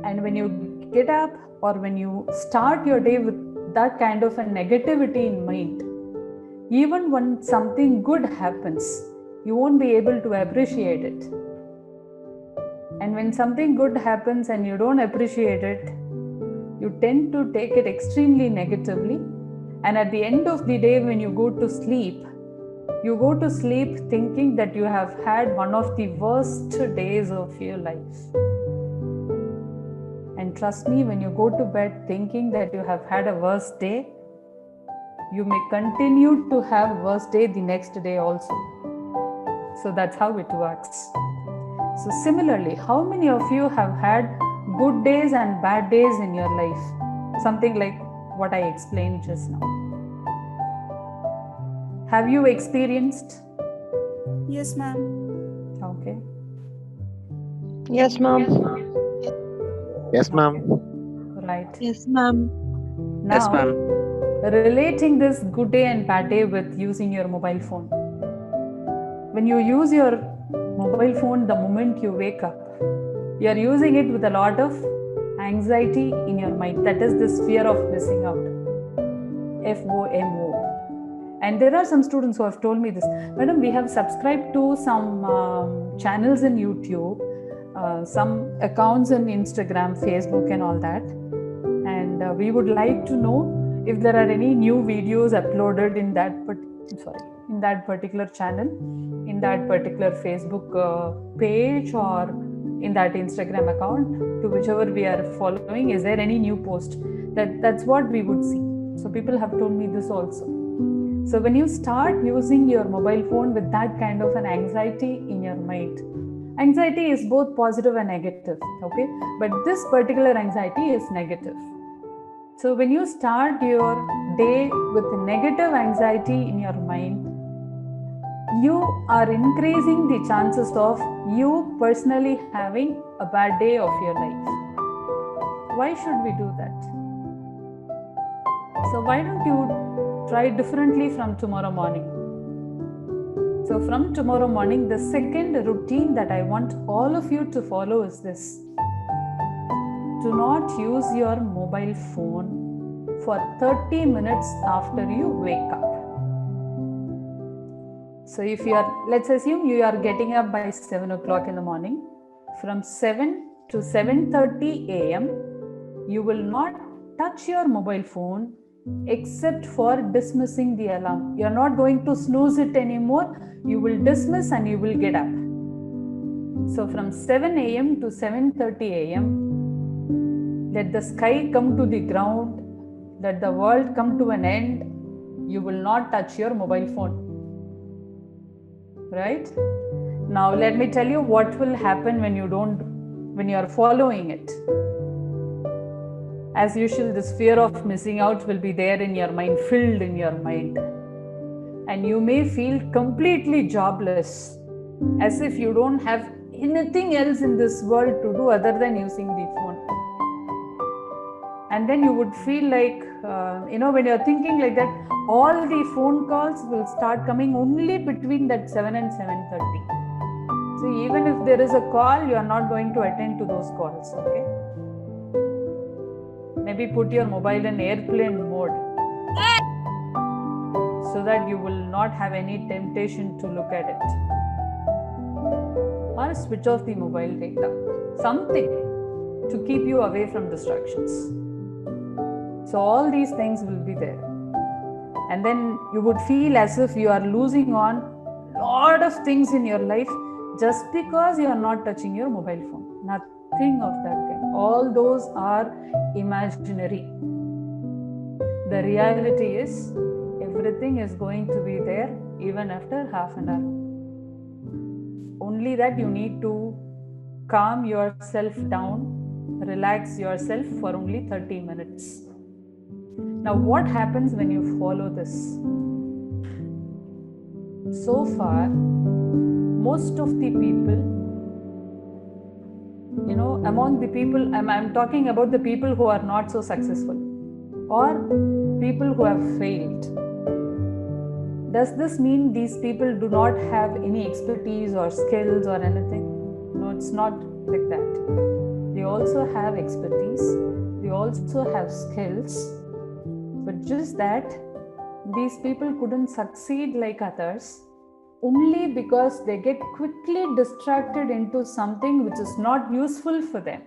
And when you get up, or when you start your day with that kind of a negativity in mind, even when something good happens, you won't be able to appreciate it. And when something good happens and you don't appreciate it, you tend to take it extremely negatively. And at the end of the day, when you go to sleep, you go to sleep thinking that you have had one of the worst days of your life. And trust me, when you go to bed thinking that you have had a worse day, you may continue to have worse day the next day also. So that's how it works. So similarly, how many of you have had good days and bad days in your life? Something like what I explained just now. Have you experienced? Yes, ma'am. Okay. Yes, ma'am. Yes, ma'am. Right. Yes, ma'am. Now, Yes, ma'am. relating this good day and bad day with using your mobile phone. When you use your mobile phone the moment you wake up, you are using it with a lot of anxiety in your mind. That is this fear of missing out. FOMO. And there are some students who have told me this. Madam, we have subscribed to some channels in YouTube, some accounts on Instagram, Facebook and all that. And we would like to know if there are any new videos uploaded in that particular channel, in that particular Facebook page, or in that Instagram account, to whichever we are following. Is there any new post? That's what we would see. So people have told me this also. So when you start using your mobile phone with that kind of an anxiety in your mind, anxiety is both positive and negative, okay? But this particular anxiety is negative. So when you start your day with negative anxiety in your mind, you are increasing the chances of you personally having a bad day of your life. Why should we do that? So why don't you try differently from tomorrow morning? So from tomorrow morning, the second routine that I want all of you to follow is this. Do not use your mobile phone for 30 minutes after you wake up. So if you are, let's assume you are getting up by 7 o'clock in the morning. From 7 to 7:30 a.m., you will not touch your mobile phone except for dismissing the alarm. You're not going to snooze it anymore. You will dismiss and you will get up. So from 7 a.m. to 7:30 a.m., let the sky come to the ground, let the world come to an end. You will not touch your mobile phone. Right? Now let me tell you what will happen when you are following it. As usual, this fear of missing out will be there in your mind, filled in your mind. And you may feel completely jobless, as if you don't have anything else in this world to do other than using the phone. And then you would feel like, when you're thinking like that, all the phone calls will start coming only between that 7 and 7:30. So even if there is a call, you are not going to attend to those calls, okay? Maybe put your mobile in airplane mode so that you will not have any temptation to look at it. Or switch off the mobile data. Something to keep you away from distractions. So all these things will be there. And then you would feel as if you are losing on a lot of things in your life just because you are not touching your mobile phone. Nothing of that kind. All those are imaginary. The reality is everything is going to be there even after half an hour. Only that you need to calm yourself down, relax yourself for only 30 minutes. Now, what happens when you follow this? So far, most of the people, among the people, I'm talking about the people who are not so successful or people who have failed. Does this mean these people do not have any expertise or skills or anything? No, it's not like that. They also have expertise. They also have skills. But just that these people couldn't succeed like others only because they get quickly distracted into something which is not useful for them.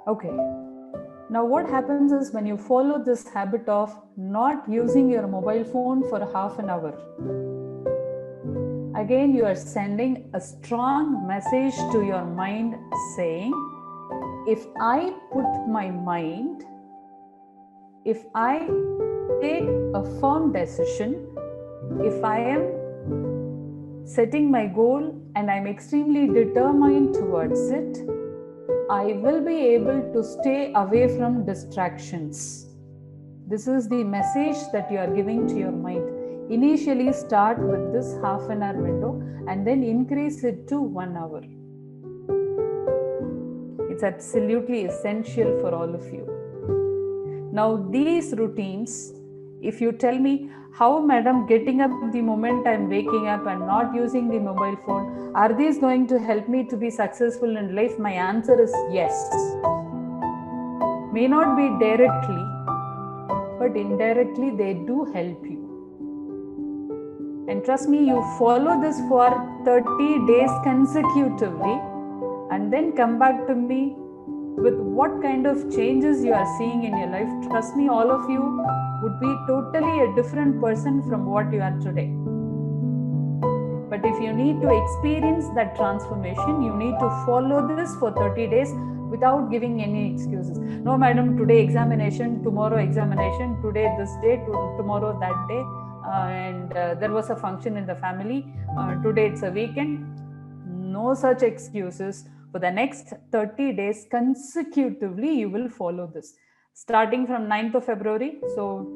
Okay. Now what happens is when you follow this habit of not using your mobile phone for half an hour, again you are sending a strong message to your mind saying, if I put my mind, if I take a firm decision, if I am setting my goal and I'm extremely determined towards it, I will be able to stay away from distractions. This is the message that you are giving to your mind. Initially start with this half an hour window and then increase it to 1 hour. It's absolutely essential for all of you. Now these routines, if you tell me, how madam getting up the moment I'm waking up and not using the mobile phone, are these going to help me to be successful in life? My answer is yes. May not be directly, but indirectly they do help you. And trust me, you follow this for 30 days consecutively and then come back to me with what kind of changes you are seeing in your life. Trust me, all of you would be totally a different person from what you are today. But if you need to experience that transformation, you need to follow this for 30 days without giving any excuses. No, madam, today examination, tomorrow examination, today this day, tomorrow that day, and there was a function in the family, today it's a weekend. No such excuses. For the next 30 days consecutively, you will follow this. Starting from 9th of February, so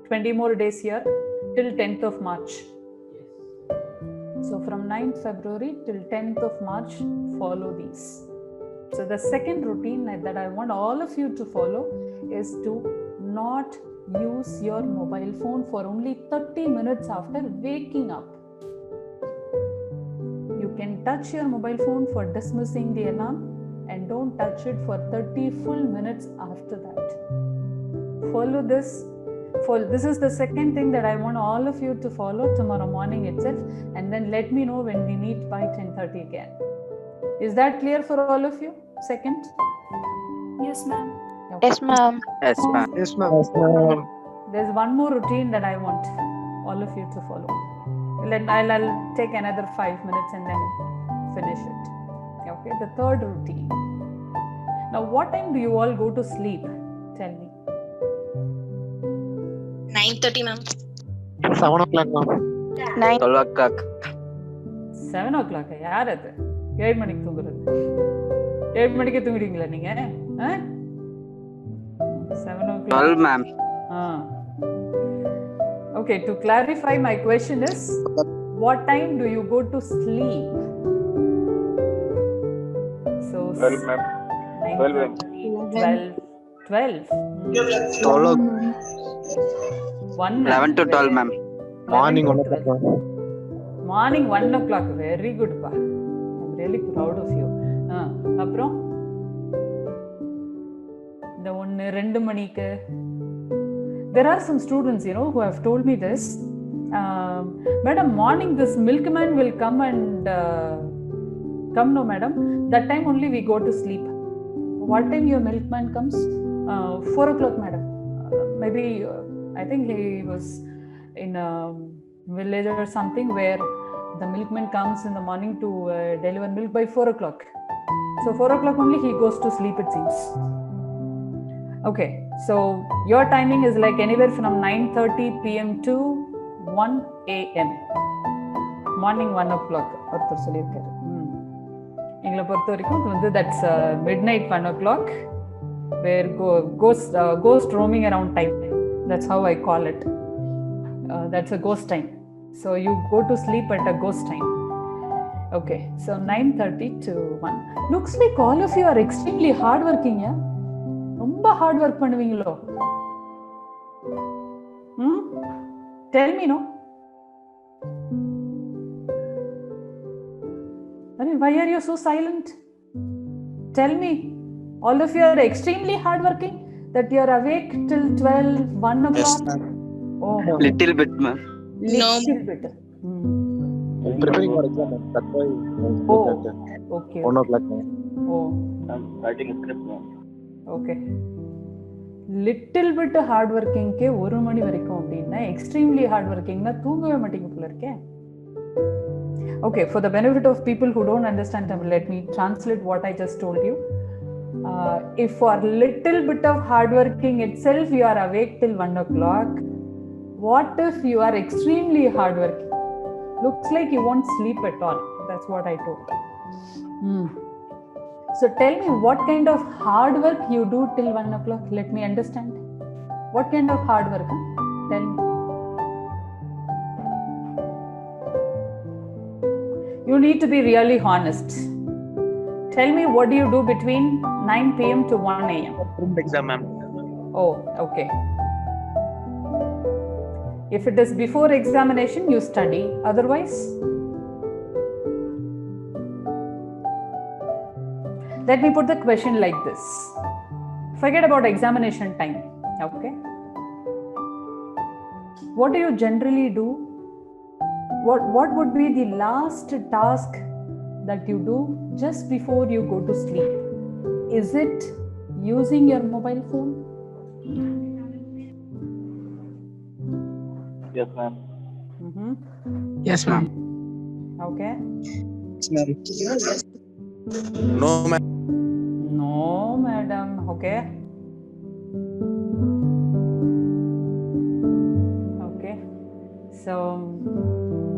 20 more days here, till 10th of March. So from 9th February till 10th of March, follow these. So the second routine that I want all of you to follow is to not use your mobile phone for only 30 minutes after waking up. You can touch your mobile phone for dismissing the alarm and don't touch it for 30 full minutes after that. Follow this. This is the second thing that I want all of you to follow tomorrow morning itself, and then let me know when we meet by 10:30 again. Is that clear for all of you? Second? Yes, ma'am. Yes, ma'am. Yes, ma'am. Yes, ma'am. There's one more routine that I want all of you to follow. I'll take another 5 minutes and then finish it. Okay, the third routine. Now, what time do you all go to sleep? Tell me. 9:30, ma'am. 7 o'clock, ma'am. 12 o'clock. 7 o'clock. யார் அது 7 மணிக்கு தூங்குறது? 7 மணிக்கு தூங்குறீங்களா நீங்க? 7 o'clock. 12, ma'am. Okay, to clarify, my question is, what time do you go to sleep? So 12, ma'am. 12, ma'am. 12. 12. 1. 11 to 12, ma'am. Morning 1 o'clock, ma'am. Morning 1 o'clock. Very good, pa. I'm really proud of you. அப்புறம் இந்த 1-2 மணிக்கு. There are some students, who have told me this. Madam, morning this milkman will come and come, no, madam. That time only we go to sleep. What time your milkman comes? 4 o'clock, madam. Maybe I think he was in a village or something where the milkman comes in the morning to deliver milk by 4 o'clock. So 4 o'clock only he goes to sleep, it seems. Okay, so your timing is like anywhere from 9:30 p.m. to 1 a.m. Morning 1 o'clock. ஒருத்தர் சொல்லியிருக்காரு. எங்களை பொறுத்த வரைக்கும் இது வந்து that's midnight 1 o'clock where ghost roaming around time. That's how I call it. That's a ghost time. So you go to sleep at a ghost time. Okay, so 9:30 to 1. Looks like all of you are extremely hardworking, yeah? ரொம்ப hard work பண்ணுவீங்களோ? Tell me, no? Why are you so silent? Tell me. All of you are extremely hardworking, that you are awake till 12, 1 o'clock? Yes, ma'am. Oh, Little bit, ma'am. little bit. I'm preparing for exam, ma'am. That's why Okay. 1 o'clock, ma'am. Oh, I'm writing a script, ma'am. okay. Little bit hard ஒர்க்கிங்க்கே 1 மணி வரைக்கும் அப்படின்னா extremely heart ஒர்க்கிங்னா தூங்கவே மாட்டீங்க போல இருக்கே. Okay, for the benefit of people who don't understand Tamil, let me translate what I just told you. If for little bit of hard working itself you are awake till 1 o'clock, what if you are extremely hard working? Looks like you won't sleep at all. That's what I told. So tell me, what kind of hard work you do till 1 o'clock? Let me understand. What kind of hard work? Tell me. You need to be really honest. Tell me, what do you do between 9 p.m. to 1 a.m.? Exam, ma'am. Oh, okay. If it is before examination, you study. Otherwise, let me put the question like this. Forget about examination time. Okay. What do you generally do? What would be the last task that you do just before you go to sleep? Is it using your mobile phone? Yes, ma'am. Yes, ma'am. Okay. Yes, ma'am. No, ma'am. No, madam. Okay. Okay. So,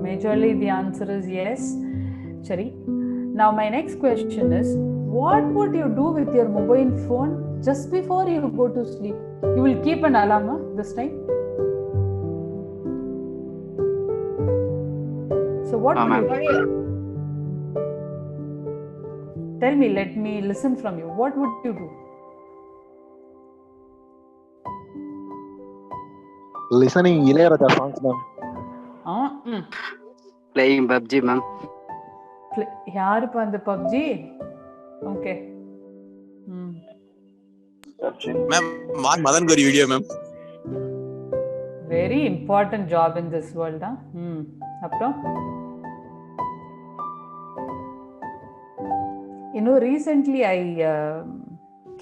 majorly the answer is yes. Chari. Now, my next question is, what would you do with your mobile phone just before you go to sleep? You will keep an alarm this time? So, what would you do? Tell me, let me listen from you. What would you do? Listening Ilayaraja songs, ma'am. Playing PUBG, ma'am. யாருப்பா அந்த PUBG? Okay. Ma'am, watch Madan Gauri video, ma'am. Very important job in this world, huh? அப்புறம் recently I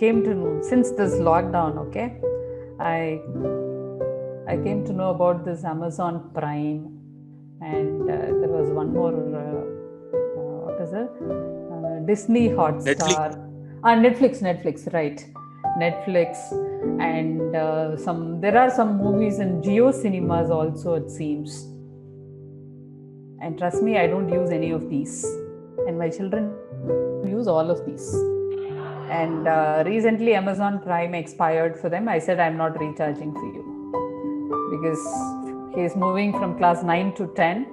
came to know since this lockdown, okay, I came to know about this Amazon Prime, and there was one more, what is it? Disney Hotstar. Netflix, right. Netflix, and there are some movies in Geo Cinemas also, it seems. And trust me, I don't use any of these, and my children use all of these. And recently Amazon Prime expired for them. I said, I'm not recharging for you, because he is moving from class 9 to 10,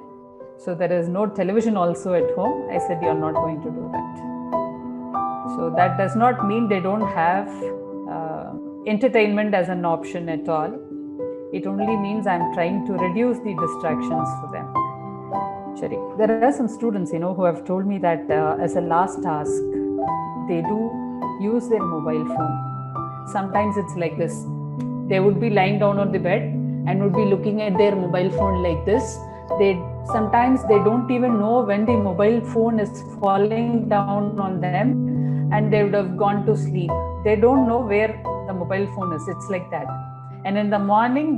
so there is no television also at home. I said, you're not going to do that. So that does not mean they don't have entertainment as an option at all. It only means I'm trying to reduce the distractions for them. Chari. There are some students, who have told me that as a last task, they do use their mobile phone. Sometimes it's like this. They would be lying down on the bed and would be looking at their mobile phone like this. Sometimes they don't even know when the mobile phone is falling down on them, and they would have gone to sleep. They don't know where the mobile phone is. It's like that. And in the morning,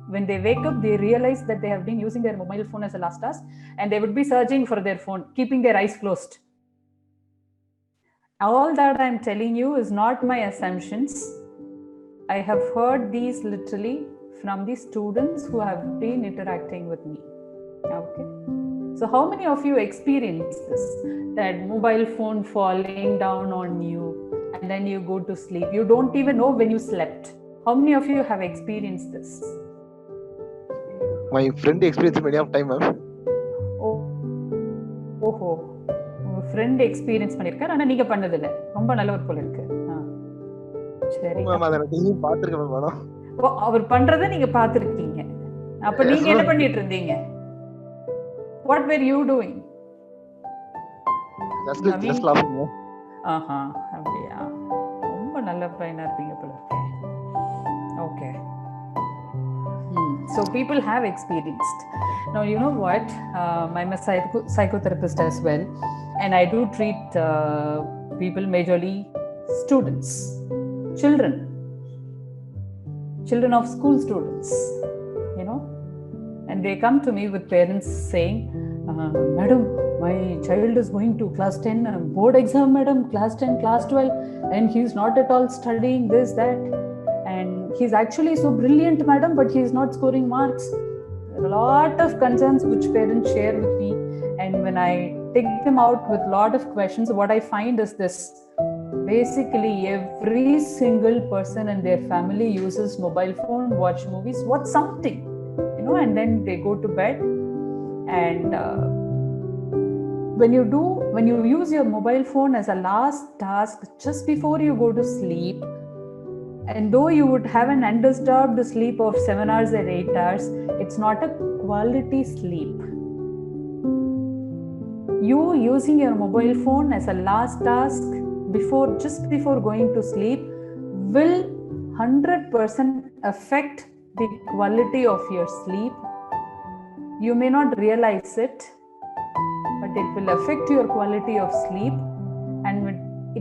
when they wake up, they realize that they have been using their mobile phone as a last task, and they would be searching for their phone, keeping their eyes closed. All that I'm telling you is not my assumptions. I have heard these literally from the students who have been interacting with me. Okay. So how many of you experience this? That mobile phone falling down on you, and then you go to sleep. You don't even know when you slept. How many of you have experienced this? My friend experienced many of time, ma'am. ஓஹோ, உங்க friend experience பண்ணிருக்காரு, ஆனா நீங்க பண்ணது இல்ல. ரொம்ப நல்லவர் போல இருக்கு. சரி மேம், அத நான் டெய்லி பாத்துர்க்கேன் மேடம். அவர் பண்றதை நீங்க பாத்துர்க்கீங்க. அப்ப நீங்க என்ன பண்ணிட்டு இருந்தீங்க? What were you doing? Just laughing. ஆஹா, அப்படியா? ரொம்ப நல்ல பையனா இருப்பீங்க போல இருக்கு. Okay. So people have experienced. Now, you know what? I'm a psychotherapist as well, and I do treat people, majorly students, children of school students, and they come to me with parents saying, Madam, my child is going to class 10 board exam, madam, class 10, class 12, and he's not at all studying this, that. And he's actually so brilliant, madam, but he's not scoring marks. There are a lot of concerns which parents share with me. And when I take them out with a lot of questions, what I find is this. Basically, every single person in their family uses mobile phone, watch movies, watch something, and then they go to bed. And when you use your mobile phone as a last task just before you go to sleep, and though you would have an undisturbed sleep of 7 hours or 8 hours, it's not a quality sleep. You using your mobile phone as a last task just before going to sleep will 100% affect the quality of your sleep. You may not realize it, but it will affect your quality of sleep, and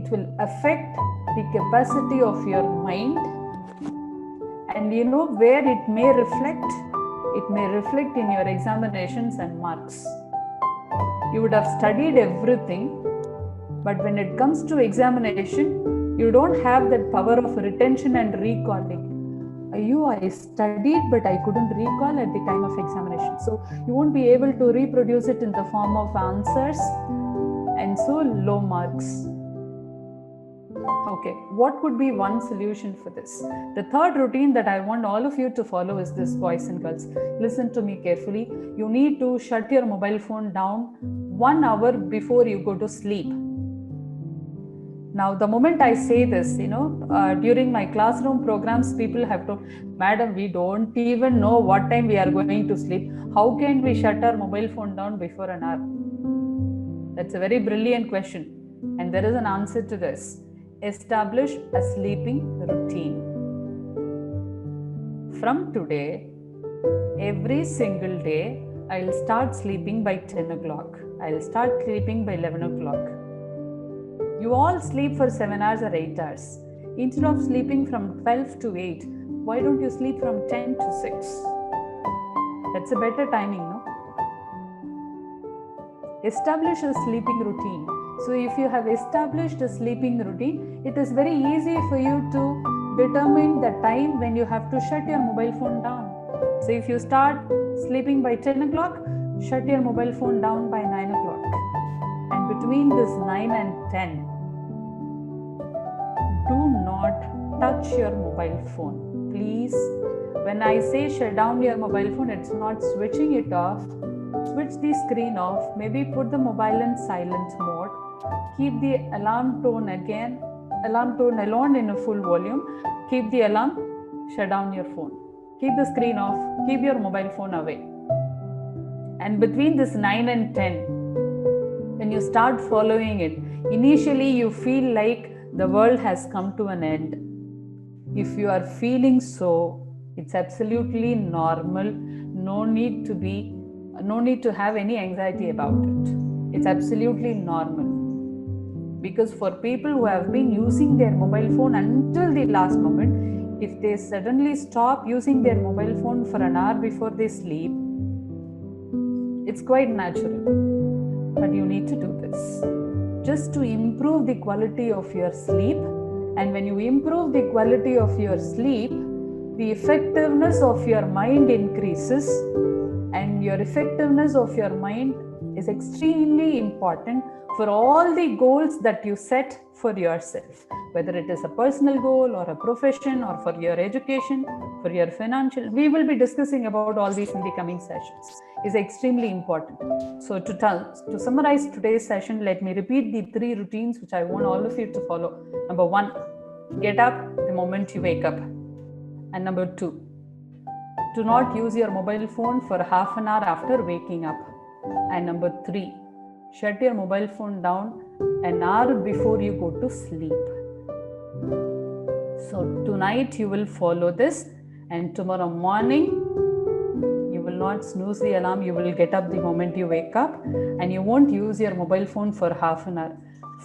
it will affect the capacity of your mind. And where it may reflect? It may reflect in your examinations and marks. You would have studied everything, but when it comes to examination, you don't have that power of retention and recalling. I studied, but I couldn't recall at the time of examination. So you won't be able to reproduce it in the form of answers, and so low marks. Okay, what could be one solution for this? The third routine that I want all of you to follow is this, boys and girls. Listen to me carefully. You need to shut your mobile phone down 1 hour before you go to sleep. Now, the moment I say this, during my classroom programs, people have told, Madam, we don't even know what time we are going to sleep. How can we shut our mobile phone down before an hour? That's a very brilliant question. And there is an answer to this. Establish a sleeping routine. From today, every single day, I'll start sleeping by 10 o'clock. I'll start sleeping by 11 o'clock. You all sleep for 7 hours or 8 hours. Instead of sleeping from 12 to 8, why don't you sleep from 10 to 6? That's a better timing, no? Establish a sleeping routine. So if you have established a sleeping routine, it is very easy for you to determine the time when you have to shut your mobile phone down. So if you start sleeping by 10 o'clock, shut your mobile phone down by 9 o'clock. And between this 9 and 10, do not touch your mobile phone. Please, when I say shut down your mobile phone, it's not switching it off. Switch the screen off. Maybe put the mobile in silent mode. Keep the alarm tone alone in a full volume. Keep the alarm, shut down your phone. Keep the screen off. Keep your mobile phone away. And between this 9 and 10, when you start following it, initially you feel like the world has come to an end. If you are feeling so, it's absolutely normal. No need to have any anxiety about it. It's absolutely normal. Because for people who have been using their mobile phone until the last moment, if they suddenly stop using their mobile phone for an hour before they sleep, it's quite natural. But you need to do this just to improve the quality of your sleep. And when you improve the quality of your sleep, the effectiveness of your mind increases. And your effectiveness of your mind is extremely important for all the goals that you set for yourself, whether it is a personal goal or a profession or for your education, for your financial. We will be discussing about all these in the coming sessions. Is extremely important. So to summarize today's session, let me repeat the 3 routines which I want all of you to follow. Number 1, get up the moment you wake up. And number 2, do not use your mobile phone for half an hour after waking up. And number 3, shut your mobile phone down an hour before you go to sleep. So tonight you will follow this, and tomorrow morning you will not snooze the alarm. You will get up the moment you wake up, and you won't use your mobile phone for half an hour.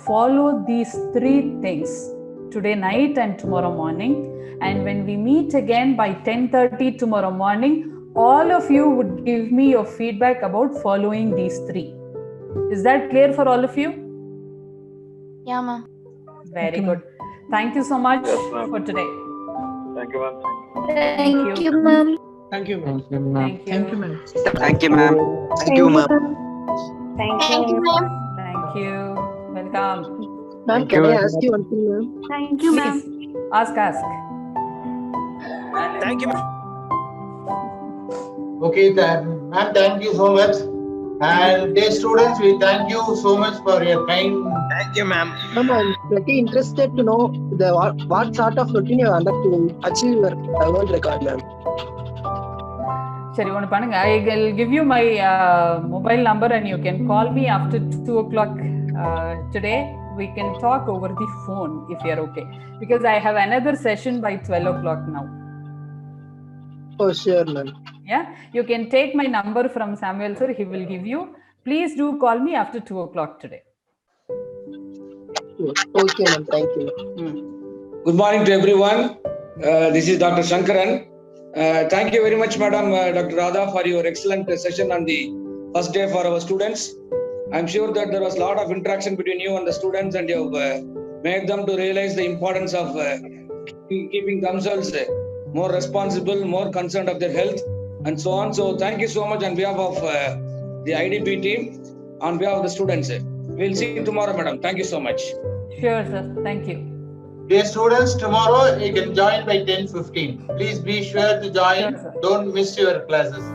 Follow these 3 things today night and tomorrow morning. And when we meet again by 10:30 tomorrow morning, all of you would give me your feedback about following these 3. Is that clear for all of you? Yeah, ma'am. Very good. Thank you so much for today. Thank you, ma'am. Thank you, ma'am. Thank you, ma'am. Thank you, ma'am. Thank you, ma'am. Thank you, ma'am. Thank you, ma'am. Thank you. Welcome. Ma'am, can I ask you one thing, ma'am? Thank you, ma'am. Please, ask. Thank you, ma'am. Okay, ma'am, thank you so much. And dear students, we thank you so much for your kind. Thank you, ma'am. Ma'am, I'm pretty interested to know what sort of routine you have to achieve your world record, ma'am. Sure, you want to panic? I will give you my mobile number and you can call me after 2 o'clock today. We can talk over the phone if you're okay. Because I have another session by 12 o'clock now. Oh, sure, ma'am. Yeah, you can take my number from Samuel, sir. He will give you. Please do call me after 2 o'clock today. Okay, ma'am. Thank you. Good morning to everyone. This is Dr. Shankaran. Thank you very much, Madam Dr. Radha, for your excellent session on the first day for our students. I'm sure that there was a lot of interaction between you and the students, and you have made them to realize the importance of keeping themselves more responsible, more concerned of their health, and so on. So thank you so much on behalf of the IDP team, on behalf of the students. We'll see you tomorrow, madam. Thank you so much. Sure, sir. Thank you. Dear students, tomorrow you can join by 10:15. Please be sure to join. Sure, sir. Don't miss your classes.